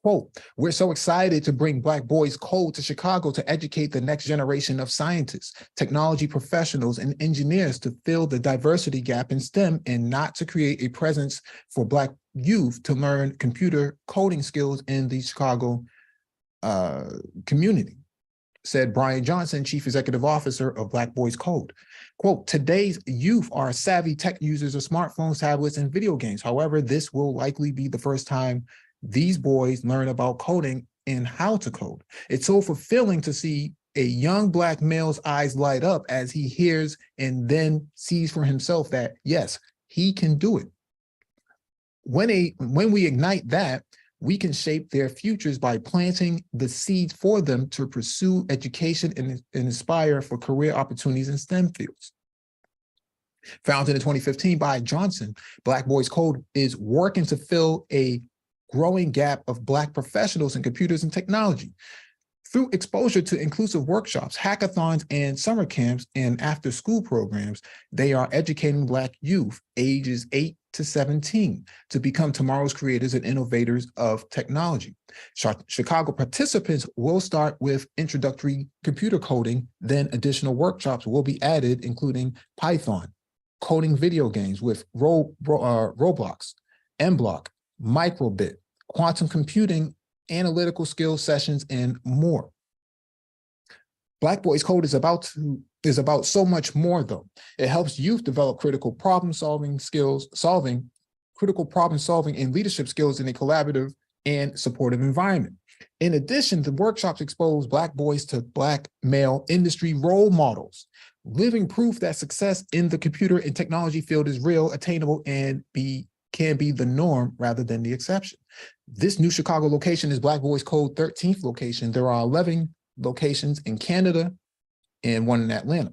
Quote, we're so excited to bring Black Boys Code to Chicago to educate the next generation of scientists, technology professionals, and engineers to fill the diversity gap in STEM and not to create a presence for Black youth to learn computer coding skills in the Chicago community, said Brian Johnson, Chief Executive Officer of Black Boys Code. Quote, today's youth are savvy tech users of smartphones, tablets, and video games. However, this will likely be the first time these boys learn about coding and how to code. It's so fulfilling to see a young Black male's eyes light up as he hears and then sees for himself that, yes, he can do it. When we ignite that, we can shape their futures by planting the seeds for them to pursue education and inspire for career opportunities in STEM fields. Founded in 2015 by Johnson, Black Boys Code is working to fill a growing gap of Black professionals in computers and technology. Through exposure to inclusive workshops, hackathons, and summer camps and after-school programs, they are educating Black youth ages 8 to 17 to become tomorrow's creators and innovators of technology. Chicago participants will start with introductory computer coding, then additional workshops will be added, including Python, coding video games with Roblox, MBlock, Microbit, quantum computing, analytical skills sessions, and more. Black Boys Code is about so much more, though. It helps youth develop critical problem solving and leadership skills in a collaborative and supportive environment. In addition, the workshops expose Black boys to Black male industry role models, living proof that success in the computer and technology field is real, attainable, and can be the norm rather than the exception. This new Chicago location is Black Boys Code 13th location. There are 11 locations in Canada and one in Atlanta.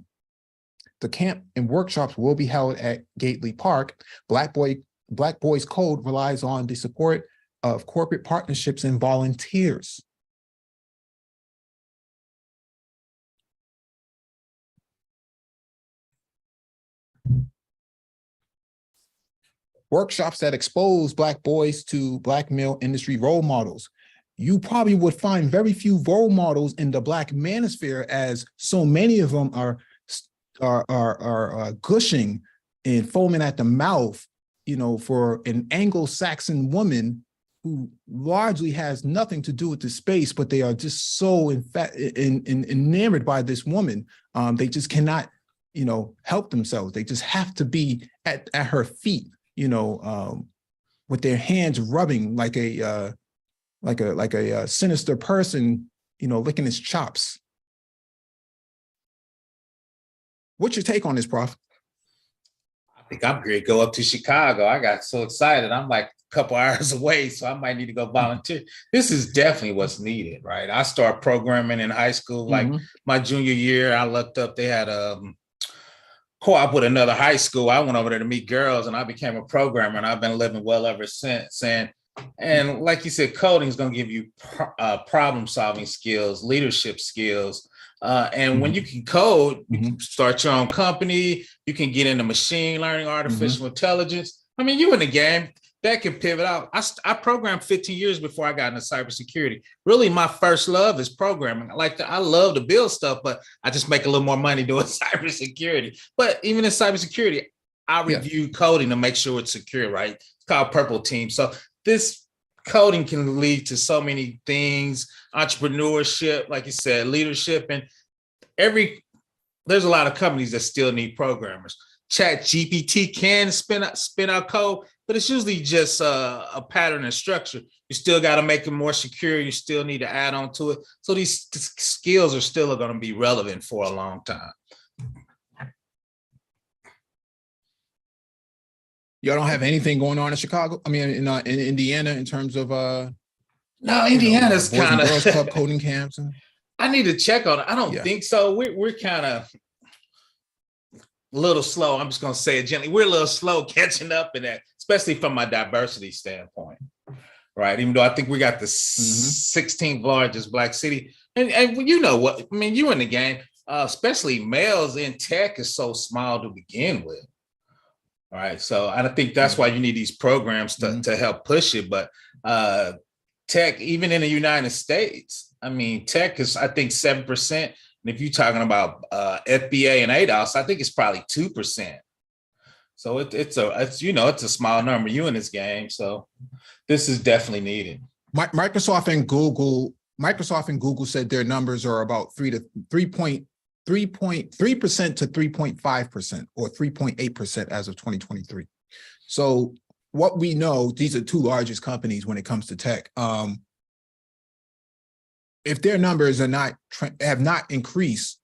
The camp and workshops will be held at Gately Park. Black Boys Code relies on the support of corporate partnerships and volunteers. Workshops that expose Black boys to Black male industry role models. You probably would find very few role models in the Black manosphere, as so many of them are gushing and foaming at the mouth, for an Anglo-Saxon woman who largely has nothing to do with the space, but they are just so enamored by this woman. They just cannot, help themselves. They just have to be at her feet, with their hands rubbing like a sinister person, licking his chops. What's your take on this, Prof? I think I'm great. Go up to Chicago. I got so excited. I'm like a couple hours away, so I might need to go volunteer. This is definitely what's needed, right? I started programming in high school, like my junior year. I looked up, they had co-op with another high school. I went over there to meet girls and I became a programmer, and I've been living well ever since. And like you said, coding is going to give you problem solving skills, leadership skills. And when you can code, you can start your own company. You can get into machine learning, artificial intelligence. I mean, you in the game. that can pivot out. I programmed 15 years before I got into cybersecurity. Really, my first love is programming. I love to build stuff, but I just make a little more money doing cybersecurity. But even in cybersecurity, I review coding to make sure it's secure, right? It's called Purple Team. So this coding can lead to so many things, entrepreneurship, like you said, leadership, and there's a lot of companies that still need programmers. Chat GPT can spin out code, but it's usually just a pattern and structure. You still got to make it more secure. You still need to add on to it. So these skills are still going to be relevant for a long time. Y'all don't have anything going on in Chicago? I mean, in Indiana, in terms of no, Indiana's kind of Girls Club coding camps. I need to check on it. I don't think so. We're kind of a little slow. I'm just going to say it gently. We're a little slow catching up in that, especially from my diversity standpoint, right? Even though I think we got the 16th largest Black city, and you know what? I mean, you in the game, especially males in tech is so small to begin with. All right. So I think that's why you need these programs to help push it. But tech, even in the United States, I mean, tech is, I think, 7%. And if you're talking about FBA and ADOS, I think it's probably 2%. So it's a small number. You in this game. So this is definitely needed. Microsoft and Google said their numbers are about 3.3% to 3.5% or 3.8% as of 2023. So what we know, these are two largest companies when it comes to tech. If their numbers have not increased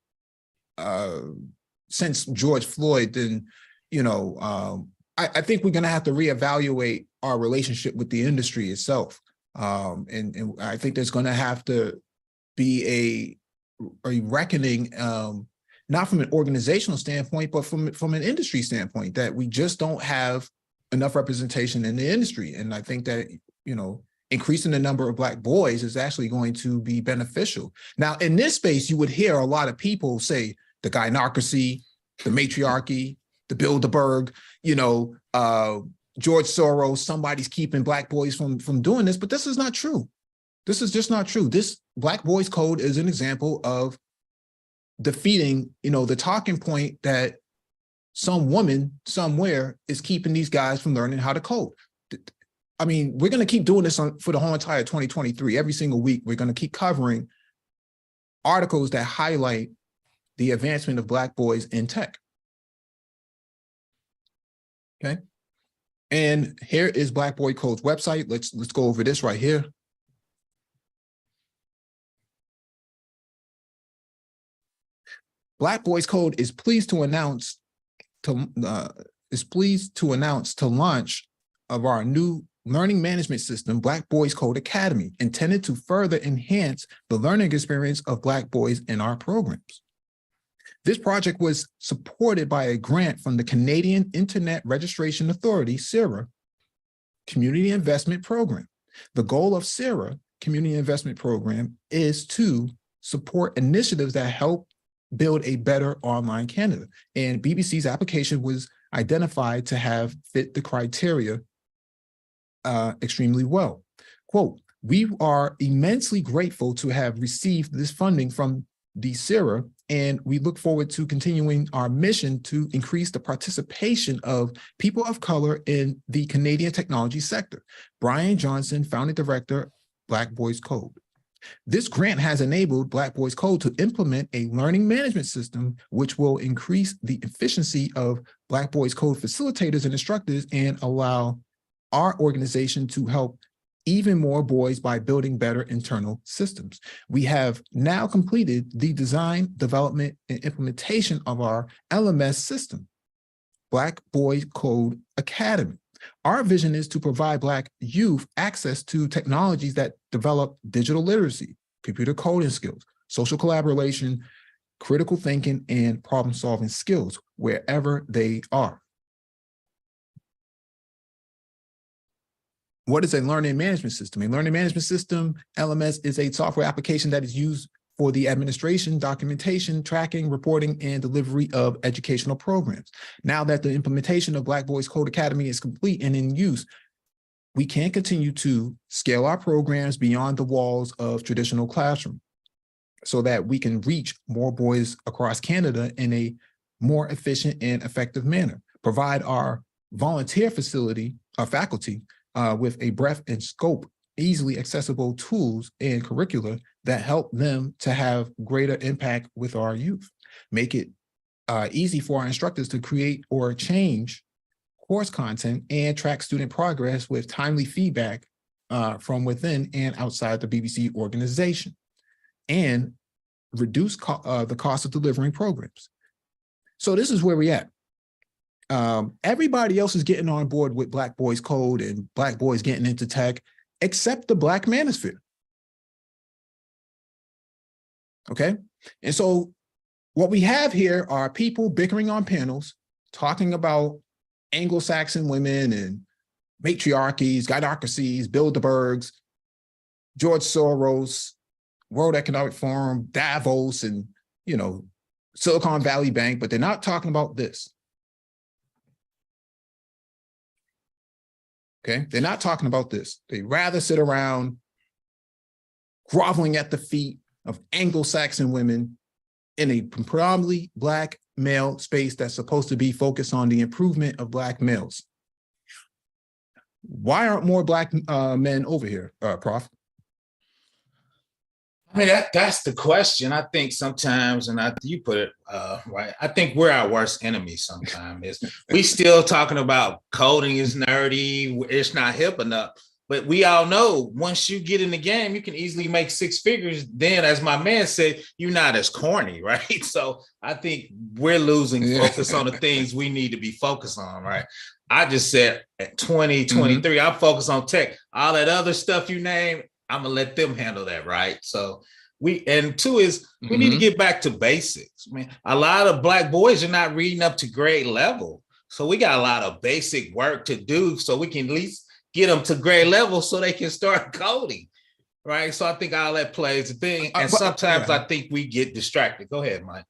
since George Floyd, then I think we're going to have to reevaluate our relationship with the industry itself, and I think there's going to have to be a reckoning, not from an organizational standpoint, but from an industry standpoint, that we just don't have enough representation in the industry. And I think that, increasing the number of Black boys is actually going to be beneficial. Now, in this space, you would hear a lot of people say the gynocracy, the matriarchy, the Bilderberg, George Soros, somebody's keeping Black boys from doing this, but this is not true. This is just not true. This Black Boys Code is an example of defeating, the talking point that some woman somewhere is keeping these guys from learning how to code. I mean, we're going to keep doing this for the whole entire 2023. Every single week, we're going to keep covering articles that highlight the advancement of Black boys in tech. Okay. And here is Black Boy Code's website. Let's go over this right here. Black Boys Code is pleased to announce the launch of our new learning management system, Black Boys Code Academy, intended to further enhance the learning experience of Black boys in our programs. This project was supported by a grant from the Canadian Internet Registration Authority, CIRA, Community Investment Program. The goal of CIRA Community Investment Program is to support initiatives that help build a better online Canada. And BBC's application was identified to have fit the criteria extremely well. Quote, "We are immensely grateful to have received this funding from the CIRA, and we look forward to continuing our mission to increase the participation of people of color in the Canadian technology sector." Brian Johnson, founding director, Black Boys Code. This grant has enabled Black Boys Code to implement a learning management system, which will increase the efficiency of Black Boys Code facilitators and instructors and allow our organization to help even more boys by building better internal systems. We have now completed the design, development, and implementation of our LMS system, Black Boys Code Academy. Our vision is to provide Black youth access to technologies that develop digital literacy, computer coding skills, social collaboration, critical thinking, and problem-solving skills wherever they are. What is a learning management system? A learning management system, LMS, is a software application that is used for the administration, documentation, tracking, reporting, and delivery of educational programs. Now that the implementation of Black Boys Code Academy is complete and in use, we can continue to scale our programs beyond the walls of traditional classroom so that we can reach more boys across Canada in a more efficient and effective manner. Provide our volunteer faculty with a breadth and scope, easily accessible tools and curricula that help them to have greater impact with our youth. Make it easy for our instructors to create or change course content and track student progress with timely feedback from within and outside the BBC organization, and reduce the cost of delivering programs. So this is where we're at. Everybody else is getting on board with Black Boys Code and Black boys getting into tech, except the Black manosphere. Okay, and so what we have here are people bickering on panels, talking about Anglo-Saxon women and matriarchies, gynocracies, Bilderbergs, George Soros, World Economic Forum, Davos, and, you know, Silicon Valley Bank, but they're not talking about this. Okay, they're not talking about this. They rather sit around groveling at the feet of Anglo-Saxon women in a predominantly Black male space that's supposed to be focused on the improvement of Black males. Why aren't more Black men over here, Prof? I mean, that's the question. I think sometimes, and you put it right, I think we're our worst enemy sometimes. Is we still talking about coding is nerdy, it's not hip enough. But we all know once you get in the game, you can easily make six figures. Then, as my man said, you're not as corny, right? So I think we're losing focus on the things we need to be focused on, right? I just said at 2023, I'm focused on tech. All that other stuff you name, I'm gonna let them handle that, right? So two is we need to get back to basics. I mean, a lot of Black boys are not reading up to grade level. So we got a lot of basic work to do so we can at least get them to grade level so they can start coding, right? So I think all that plays a thing. And sometimes I think we get distracted. Go ahead, Mike.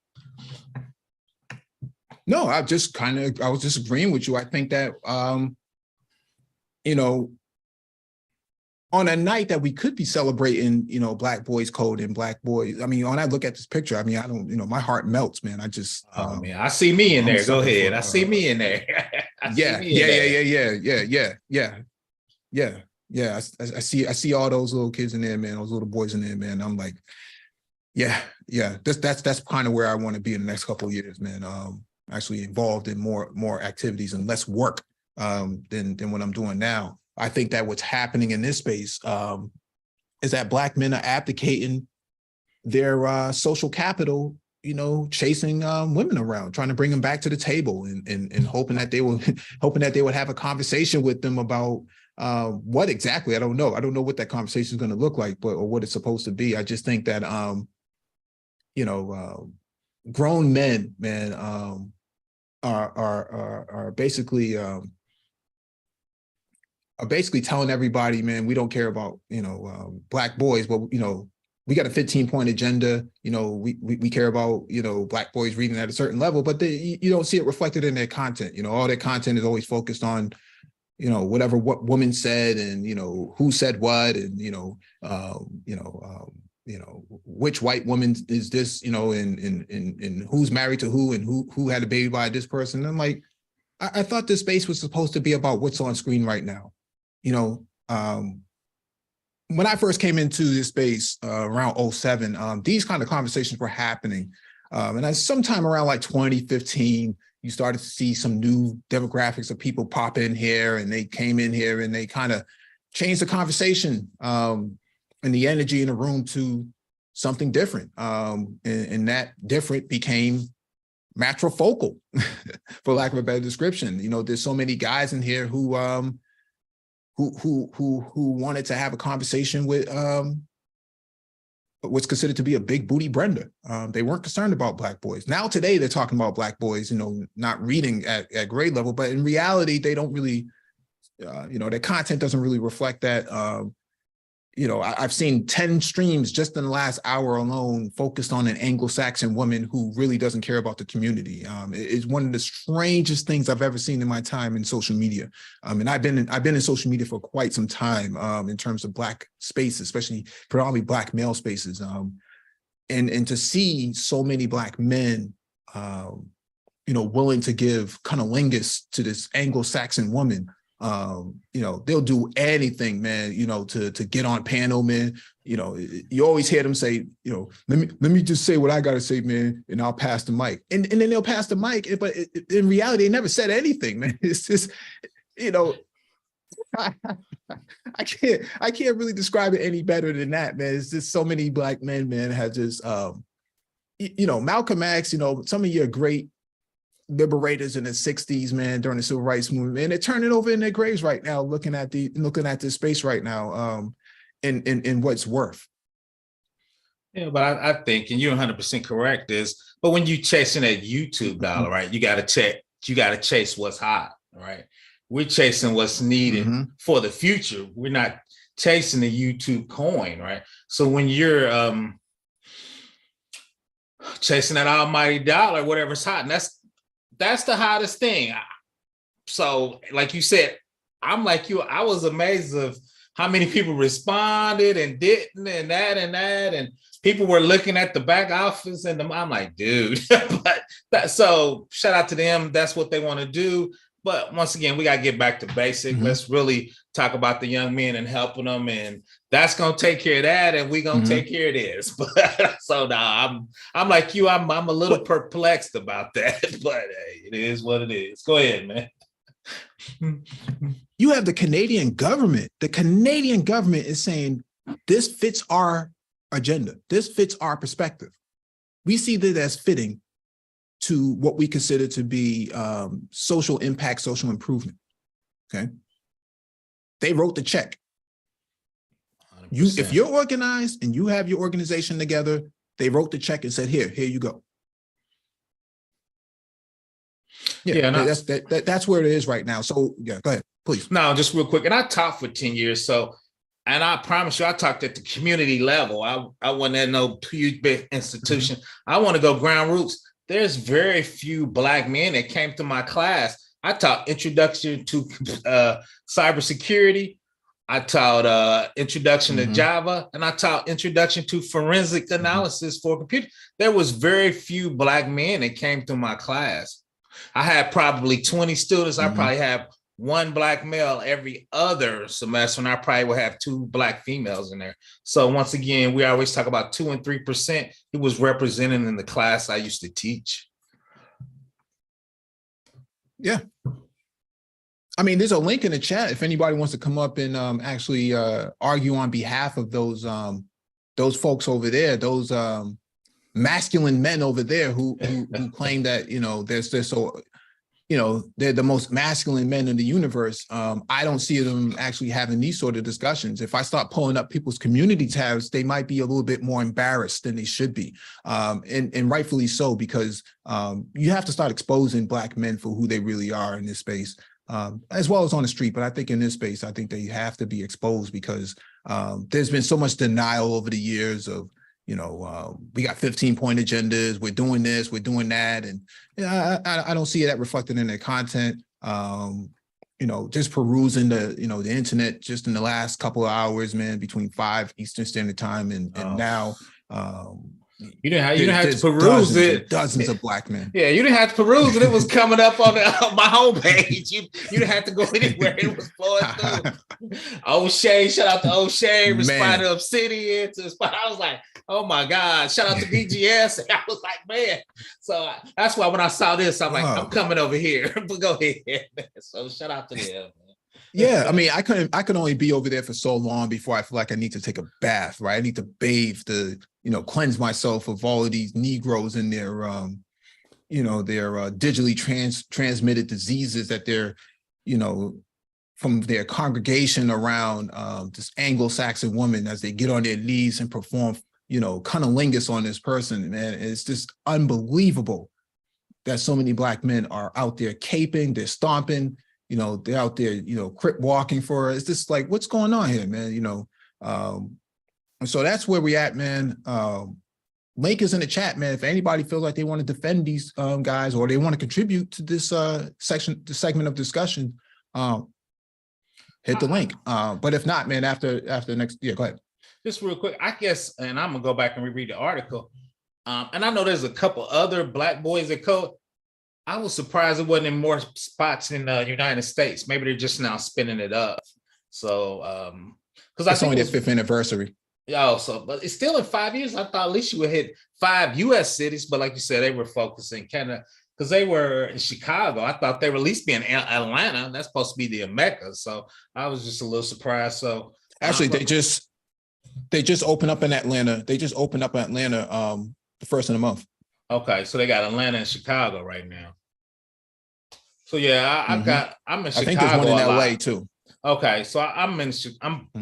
No, I was just agreeing with you. I think that, you know, on a night that we could be celebrating, you know, Black Boys Code and Black boys. I mean, when I look at this picture, I mean, I don't, you know, my heart melts, man. I just, man, I see me in there. Go ahead. I see me in there. Yeah. I see all those little kids in there, man, those little boys in there, man. I'm like, yeah. That's kind of where I want to be in the next couple of years, man. Actually involved in more activities and less work than what I'm doing now. I think that what's happening in this space is that Black men are abdicating their social capital, you know, chasing women around, trying to bring them back to the table and hoping that they would have a conversation with them about what exactly, I don't know. I don't know what that conversation is going to look like, or what it's supposed to be. I just think that, you know, grown men, man, are basically telling everybody, man, we don't care about, you know, Black boys, but, you know, we got a 15-point agenda. You know, we care about, you know, Black boys reading at a certain level, but you don't see it reflected in their content. You know, all their content is always focused on, you know, what woman said and, you know, who said what, and, you know, which white woman is this, you know, and who's married to who, and who had a baby by this person. And I'm like, I thought this space was supposed to be about what's on screen right now. You know, when I first came into this space around 2007, these kind of conversations were happening. And sometime around like 2015, you started to see some new demographics of people pop in here, and they came in here and they kind of changed the conversation and the energy in the room to something different. And that different became matrifocal, for lack of a better description. You know, there's so many guys in here who wanted to have a conversation with what's considered to be a big booty Brenda. They weren't concerned about Black boys. Now today they're talking about Black boys, you know, not reading at grade level, but in reality they don't really, you know, their content doesn't really reflect that. you know, I've seen 10 streams just in the last hour alone focused on an Anglo-Saxon woman who really doesn't care about the community. It's one of the strangest things I've ever seen in my time in social media. And I've been in social media for quite some time in terms of Black spaces, especially predominantly Black male spaces. And to see so many Black men, you know, willing to give cunnilingus to this Anglo-Saxon woman. You know, they'll do anything, man, you know, to get on panel, man. You know, you always hear them say, you know, let me just say what I got to say, man, and I'll pass the mic. And then they'll pass the mic, but in reality, they never said anything, man. It's just, you know, I can't really describe it any better than that, man. It's just so many Black men, man, have just, you know, Malcolm X, you know, some of your great liberators in the 60s, man, during the civil rights movement, and they're turning over in their graves right now, looking at this space right now, in what's worth. Yeah, but I think, and you're 100% correct, but when you chasing that YouTube dollar, right, you got to chase what's hot, right? We're chasing what's needed for the future. We're not chasing the YouTube coin, right? So when you're chasing that almighty dollar, whatever's hot, and that's the hottest thing. So, like you said, I'm like you. I was amazed of how many people responded and didn't, and that, and people were looking at the back office, and I'm like, dude. So shout out to them. That's what they want to do. But once again, we got to get back to basic. Let's really talk about the young men and helping them, and that's gonna take care of that, and we're gonna take care of this. But so now I'm like you. I'm a little perplexed about that, but hey, it is what it is. Go ahead, man. You have the Canadian government. The Canadian government is saying this fits our agenda. This fits our perspective. We see that as fitting to what we consider to be social impact, social improvement. Okay, they wrote the check. If you're organized and you have your organization together, they wrote the check and said, here you go. Yeah, that's where it is right now. So yeah, go ahead, please. No, just real quick. And I taught for 10 years. So, and I promise you, I talked at the community level. I wasn't at no huge big institution. I want to go ground roots. There's very few Black men that came to my class. I taught introduction to cybersecurity. I taught introduction to Java, and I taught introduction to forensic analysis for computer. There was very few Black men that came to my class. I had probably 20 students. I probably have one Black male every other semester, and I probably will have 2 Black females in there. So once again, we always talk about 2 and 3%. It was represented in the class I used to teach. Yeah. I mean, there's a link in the chat if anybody wants to come up and actually argue on behalf of those folks over there, those masculine men over there who claim that, you know, they're so, you know, they're the most masculine men in the universe. I don't see them actually having these sort of discussions. If I start pulling up people's community tabs, they might be a little bit more embarrassed than they should be. And rightfully so, because you have to start exposing Black men for who they really are in this space. As well as on the street. But I think in this space, I think they have to be exposed because there's been so much denial over the years of, you know, we got 15-point agendas, we're doing this, we're doing that. And you know, I don't see that reflected in their content. You know, just perusing the internet just in the last couple of hours, man, between 5 Eastern Standard Time and now. You didn't have to peruse it. Dozens of Black men. Yeah, you didn't have to peruse it. It was coming up on my homepage. You didn't have to go anywhere. It was flowing through. O'Shea, shout out to O'Shea, responded to Obsidian. I was like, oh my God. Shout out to BGS. I was like, man. So that's why when I saw this, I'm like, I'm coming over here. But go ahead. So shout out to them. Yeah, I mean, I can only be over there for so long before I feel like I need to take a bath, right? I need to bathe to, you know, cleanse myself of all of these Negroes and their, you know, their digitally transmitted diseases that they're, you know, from their congregation around this Anglo-Saxon woman as they get on their knees and perform, you know, cunnilingus on this person, man. It's just unbelievable that so many Black men are out there caping, they're stomping, you know, they're out there, you know, crip walking for us. It's just like, what's going on here, man? You know, And so that's where we at, man. Link is in the chat, man. If anybody feels like they want to defend these guys or they want to contribute to this segment of discussion, hit the link. But if not, man, after the next, yeah, go ahead. Just real quick, I guess, and I'm gonna go back and reread the article. And I know there's a couple other Black boys that code. I was surprised it wasn't in more spots in the United States. Maybe they're just now spinning it up. So, because It's only their 5th anniversary. Yeah, so but it's still in 5 years. I thought at least you would hit 5 U.S. cities, but like you said, they were focusing kind of because they were in Chicago. I thought they were at least be in Atlanta. That's supposed to be the Mecca. So I was just a little surprised. So actually, they just opened up in Atlanta. They just opened up in Atlanta the first of the month. Okay, so they got Atlanta and Chicago right now. So yeah, I'm in Chicago. I think there's one in LA too. Okay, so I'm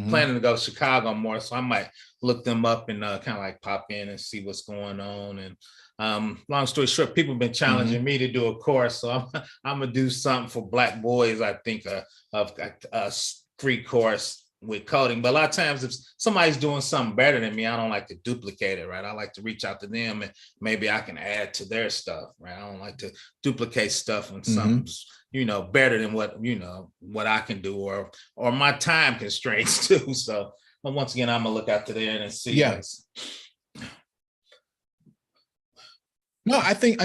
planning to go to Chicago more, so I might look them up and kind of like pop in and see what's going on. And long story short, people have been challenging me to do a course, so I'm gonna do something for Black boys. I think a free course with coding, but a lot of times if somebody's doing something better than me, I don't like to duplicate it, right? I like to reach out to them and maybe I can add to their stuff, right? I don't like to duplicate stuff when something's, better than what I can do or my time constraints too. So, but once again, I'm gonna look out to there and see. Yeah. No, I think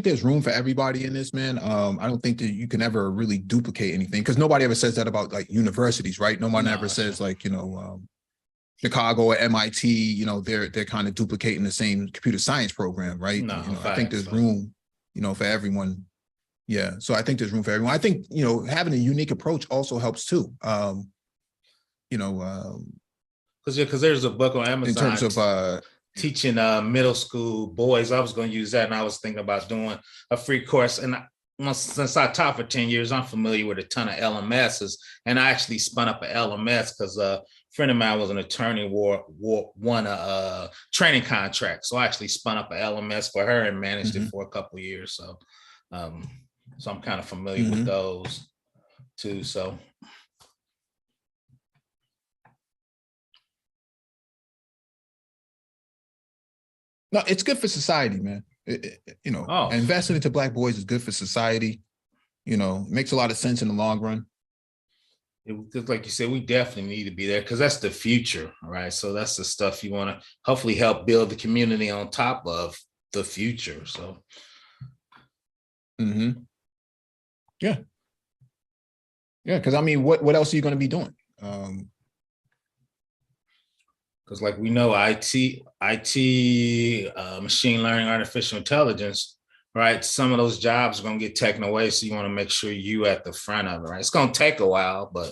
there's room for everybody in this, man. I don't think that you can ever really duplicate anything because nobody ever says that about like universities, right? No one ever says like, Chicago or MIT, they're kind of duplicating the same computer science program, right? No, I think there's room, for everyone. Yeah. So I think there's room for everyone. I think, having a unique approach also helps too. Because there's a book on Amazon in terms of teaching middle school boys. I was going to use that, and I was thinking about doing a free course. And since I taught for 10 years, I'm familiar with a ton of LMSs, and I actually spun up an LMS because a friend of mine was an attorney, won a training contract. So I actually spun up an LMS for her and managed it for a couple of years. So, so I'm kind of familiar with those too. So. No, it's good for society, man. Investing into Black boys is good for society. It makes a lot of sense in the long run. Just like you said, we definitely need to be there because that's the future, right? So that's the stuff you want to hopefully help build the community on top of the future. So. Yeah. Yeah, because I mean, what else are you going to be doing? Because like we know IT, machine learning, artificial intelligence, right? Some of those jobs are going to get taken away. So you want to make sure you at the front of it, right? It's going to take a while, but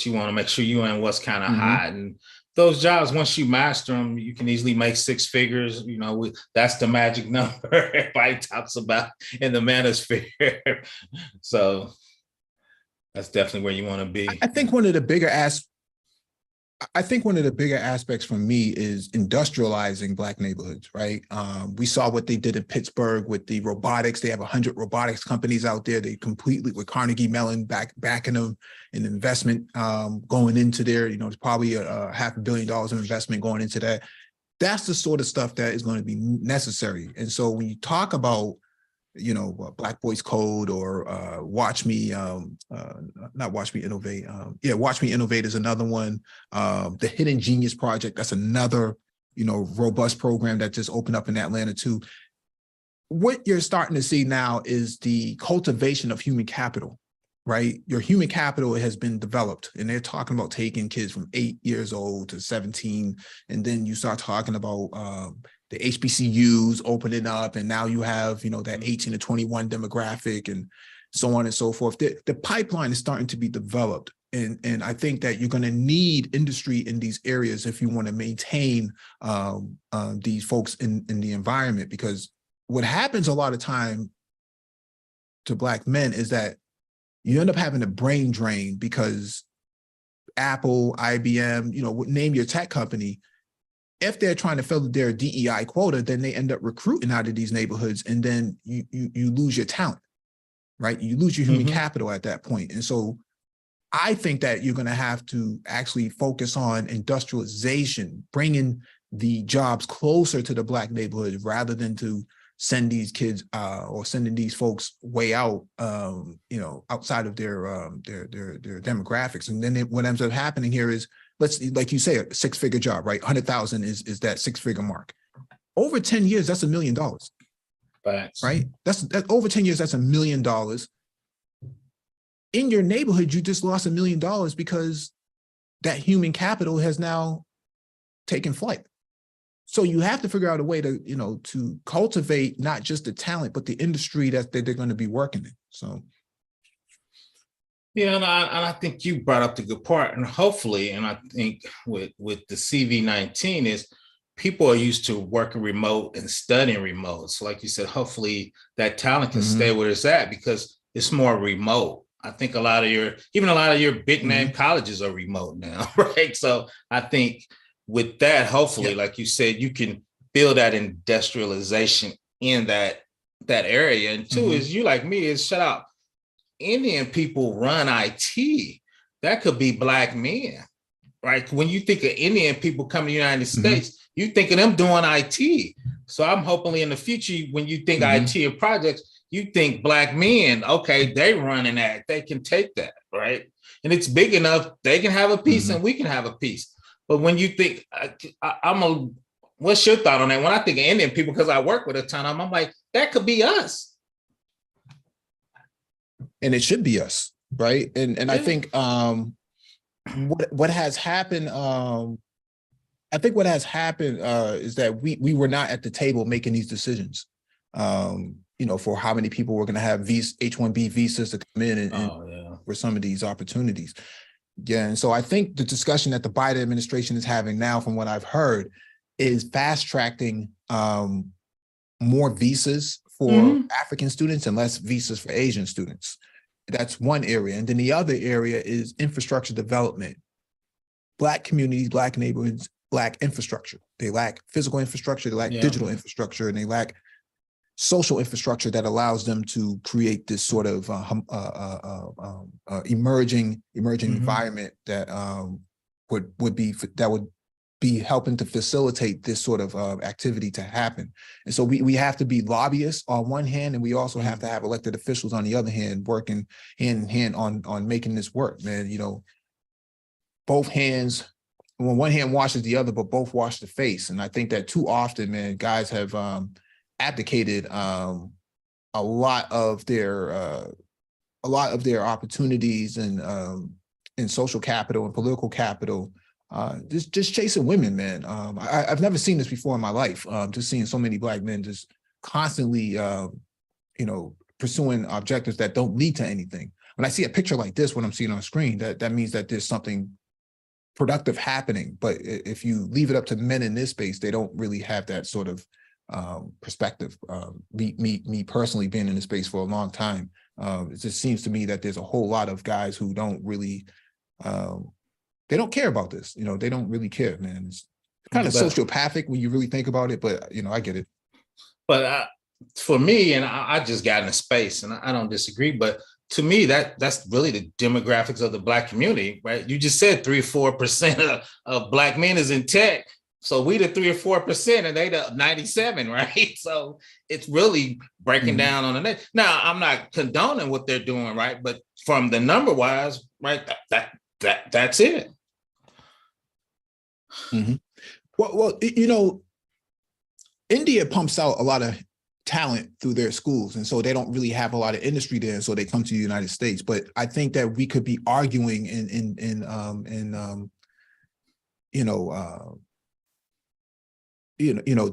you want to make sure you in what's kind of hot. And those jobs, once you master them, you can easily make 6 figures. That's the magic number everybody talks about in the manosphere. So that's definitely where you want to be. I think one of the bigger aspects for me is industrializing Black neighborhoods, right? We saw what they did in Pittsburgh with the robotics. They have 100 robotics companies out there. They completely, with Carnegie Mellon backing them, an investment going into there. There's probably a $500 million of investment going into that. That's the sort of stuff that is going to be necessary. And so when you talk about Black Boys Code or Watch Me, not Watch Me Innovate. Watch Me Innovate is another one. The Hidden Genius Project, that's another, robust program that just opened up in Atlanta too. What you're starting to see now is the cultivation of human capital, right? Your human capital has been developed, and they're talking about taking kids from 8 years old to 17. And then you start talking about the HBCUs opening up, and now you have, that 18 to 21 demographic and so on and so forth. The pipeline is starting to be developed. And I think that you're going to need industry in these areas if you want to maintain these folks in the environment, because what happens a lot of time to Black men is that you end up having a brain drain because Apple, IBM, name your tech company, if they're trying to fill their DEI quota, then they end up recruiting out of these neighborhoods, and then you lose your talent, right? You lose your human capital at that point. And so I think that you're going to have to actually focus on industrialization, bringing the jobs closer to the Black neighborhood rather than to send these kids or sending these folks way out, outside of their demographics. And then what ends up happening here is, like you say, a 6-figure job, right? 100,000 is that 6-figure mark. Over 10 years, that's $1 million, Facts. right? That's over 10 years, that's $1 million. In your neighborhood, you just lost $1 million because that human capital has now taken flight. So you have to figure out a way to, to cultivate not just the talent, but the industry that they're going to be working in. So. Yeah, and I think you brought up the good part, and hopefully, and I think with the CV19 is people are used to working remote and studying remote. So like you said, hopefully that talent can stay where it's at because it's more remote. I think a lot of your big name colleges are remote now, right? So I think with that, hopefully, like you said, you can build that industrialization in that area. And two is, you like me, is shut up. Indian people run IT. That could be Black men, right? When you think of Indian people coming to the United States, you think of them doing IT. So I'm hoping in the future, when you think IT and projects, you think Black men, okay, they running that, they can take that, right? And it's big enough, they can have a piece and we can have a piece. But when you think, what's your thought on that? When I think of Indian people, because I work with a ton of them, I'm like, that could be us. And it should be us, right? And I think what has happened, I think what has happened is that we were not at the table making these decisions. For how many people were going to have H-1B visas to come in and for some of these opportunities. Yeah, and so I think the discussion that the Biden administration is having now, from what I've heard, is fast-tracking more visas for African students and less visas for Asian students. That's one area. And then the other area is infrastructure development. Black communities, Black neighborhoods lack infrastructure. They lack physical infrastructure, they lack digital infrastructure, and they lack social infrastructure that allows them to create this sort of emerging environment that would be helping to facilitate this sort of activity to happen. And so we have to be lobbyists on one hand, and we also have to have elected officials on the other hand, working hand in hand on making this work, man. Both hands, when one hand washes the other, but both wash the face. And I think that too often, man, guys have abdicated a lot of their opportunities and social capital and political capital, just chasing women, man. I've never seen this before in my life. Just seeing so many Black men just constantly, pursuing objectives that don't lead to anything. When I see a picture like this, what I'm seeing on screen, that means that there's something productive happening. But if you leave it up to men in this space, they don't really have that sort of perspective. Me personally, being in the space for a long time, it just seems to me that there's a whole lot of guys who don't really, they don't care about this. They don't really care, man. It's kind of sociopathic when you really think about it, but I get it. But for me, and I just got into space, and I don't disagree, but to me, that's really the demographics of the Black community, right? You just said 3 or 4% of Black men is in tech. So we the 3 or 4% and they the 97, right? So it's really breaking down on the net. Now, I'm not condoning what they're doing, right? But from the number wise, right, that's it. Well, India pumps out a lot of talent through their schools, and so they don't really have a lot of industry there, and so they come to the United States. But I think that we could be arguing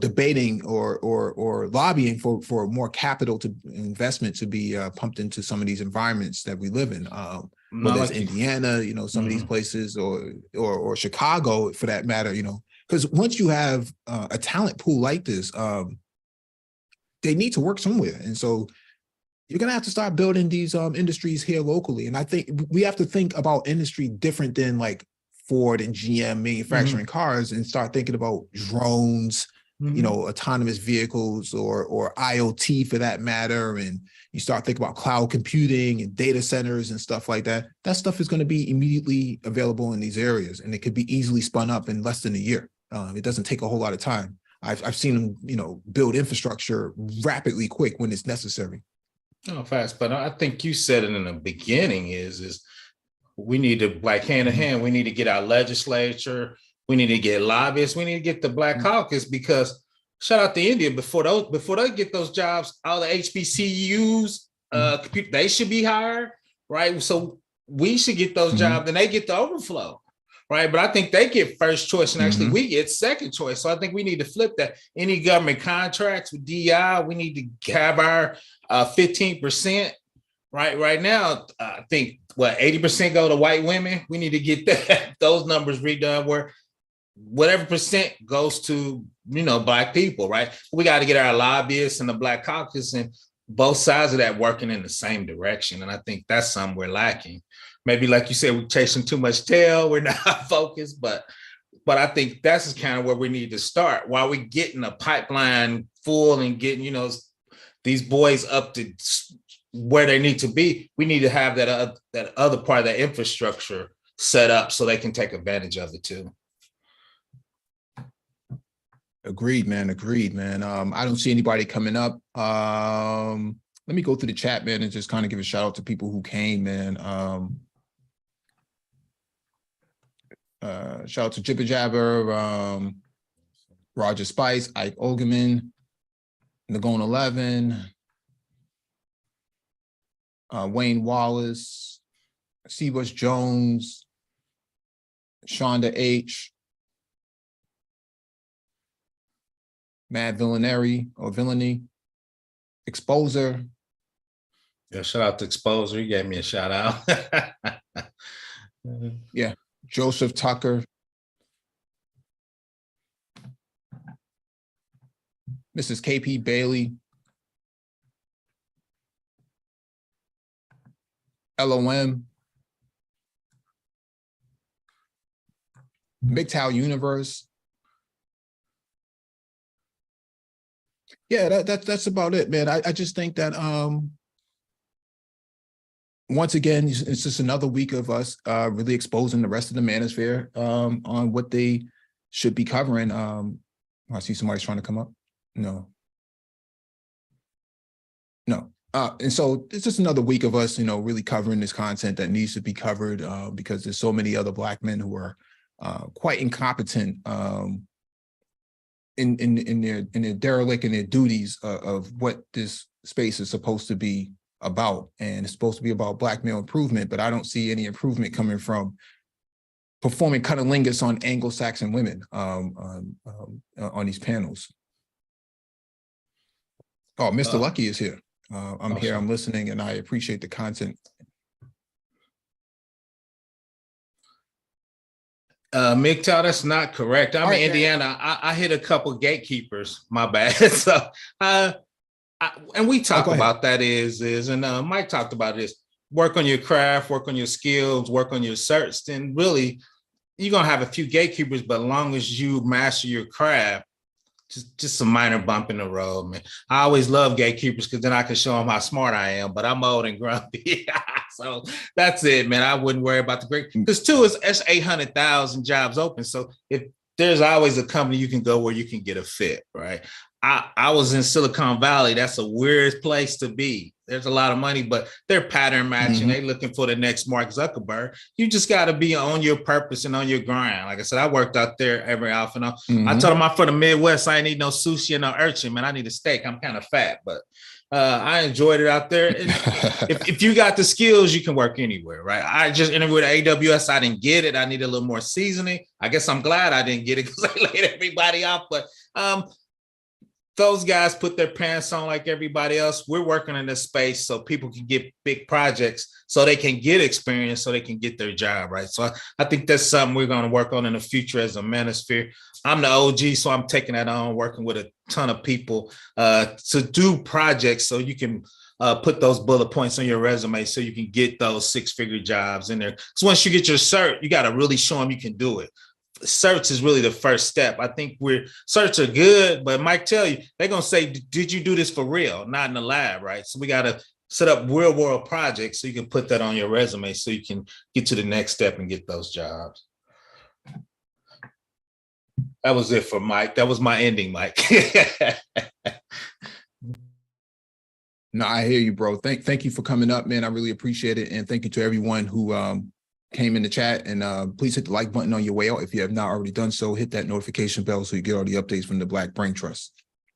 debating or lobbying for more capital to investment to be pumped into some of these environments that we live in. Whether it's Indiana, some of these places, or Chicago for that matter, because once you have a talent pool like this, they need to work somewhere. And so you're going to have to start building these industries here locally. And I think we have to think about industry different than like Ford and GM manufacturing cars, and start thinking about drones, you know, autonomous vehicles or IoT for that matter, and you start thinking about cloud computing and data centers and stuff like that, that stuff is going to be immediately available in these areas, and it could be easily spun up in less than a year. It doesn't take a whole lot of time. I've seen them, you know, build infrastructure rapidly quick when it's necessary. Oh, fast. But I think you said it in the beginning is we need to, like, hand in hand, we need to get our legislature, we need to get lobbyists, we need to get the Black Caucus, because shout out to India, before they get those jobs, all the HBCUs, they should be hired, right? So we should get those jobs and they get the overflow. Right. But I think they get first choice and actually we get second choice. So I think we need to flip that. Any government contracts with DI, we need to have our 15%. Right now, I think 80% go to white women. We need to get those numbers redone where whatever percent goes to, you know, Black people. Right. We got to get our lobbyists and the Black Caucus and both sides of that working in the same direction. And I think that's something we're lacking. Maybe, like you said, we're chasing too much tail. We're not focused, but I think that's kind of where we need to start. While we're getting a pipeline full and getting, you know, these boys up to where they need to be, we need to have that other part of that infrastructure set up so they can take advantage of it too. Agreed, man. Agreed, man. I don't see anybody coming up. Let me go through the chat, man, and just kind of give a shout out to people who came, man. Shout out to Jibber Jabber, Roger Spice, Ike Ogerman, Nagone 11, Wayne Wallace, Seabush Jones, Shonda H, Mad Villanary or Villainy, Exposer. Yeah, shout out to Exposer. He gave me a shout out. Yeah. Joseph Tucker, Mrs. KP Bailey, LOM, MGTOW Universe. Yeah, that's about it, man. I just think that once again, it's just another week of us really exposing the rest of the manosphere on what they should be covering. I see somebody's trying to come up. No. And so it's just another week of us, you know, really covering this content that needs to be covered because there's so many other Black men who are quite incompetent in their derelict in their duties of what this space is supposed to be about, and it's supposed to be about Black male improvement, but I don't see any improvement coming from performing cunnilingus on Anglo-Saxon women on these panels. Oh, Mr. Lucky is here. I'm awesome. Here, I'm listening, and I appreciate the content. MGTOW, that's not correct. I'm in Indiana. I hit a couple gatekeepers, my bad. So and we talk about that and Mike talked about this, work on your craft, work on your skills, work on your certs, then really you're going to have a few gatekeepers, but as long as you master your craft, just a minor bump in the road, man. I always love gatekeepers because then I can show them how smart I am, but I'm old and grumpy. So that's it, man. I wouldn't worry about the great, because it's 800,000 jobs open. So if there's always a company you can go where you can get a fit, right? I was in Silicon Valley. That's a weird place to be. There's a lot of money, but they're pattern matching. They looking for the next Mark Zuckerberg. You just got to be on your purpose and on your grind. Like I said, I worked out there every often. I told them I'm from the Midwest. I ain't need no sushi and no urchin, man. I need a steak. I'm kind of fat, but I enjoyed it out there. And if you got the skills, you can work anywhere, right? I just interviewed at AWS. I didn't get it. I need a little more seasoning. I guess I'm glad I didn't get it because I laid everybody off. But those guys put their pants on like everybody else. We're working in this space so people can get big projects, so they can get experience, so they can get their job, right? So I think that's something we're going to work on in the future as a manosphere. I'm the OG, so I'm taking that on, working with a ton of people to do projects so you can put those bullet points on your resume so you can get those six-figure jobs in there. So once you get your cert, you got to really show them you can do it. certs is really the first step. I think certs are good, but Mike tell you, they're going to say, did you do this for real? Not in the lab, right? So we got to set up real world projects so you can put that on your resume so you can get to the next step and get those jobs. That was it for Mike. That was my ending, Mike. No, I hear you, bro. Thank you for coming up, man. I really appreciate it. And thank you to everyone who came in the chat. And please hit the like button on your way out. If you have not already done so, hit that notification bell so you get all the updates from the Black Brain Trust.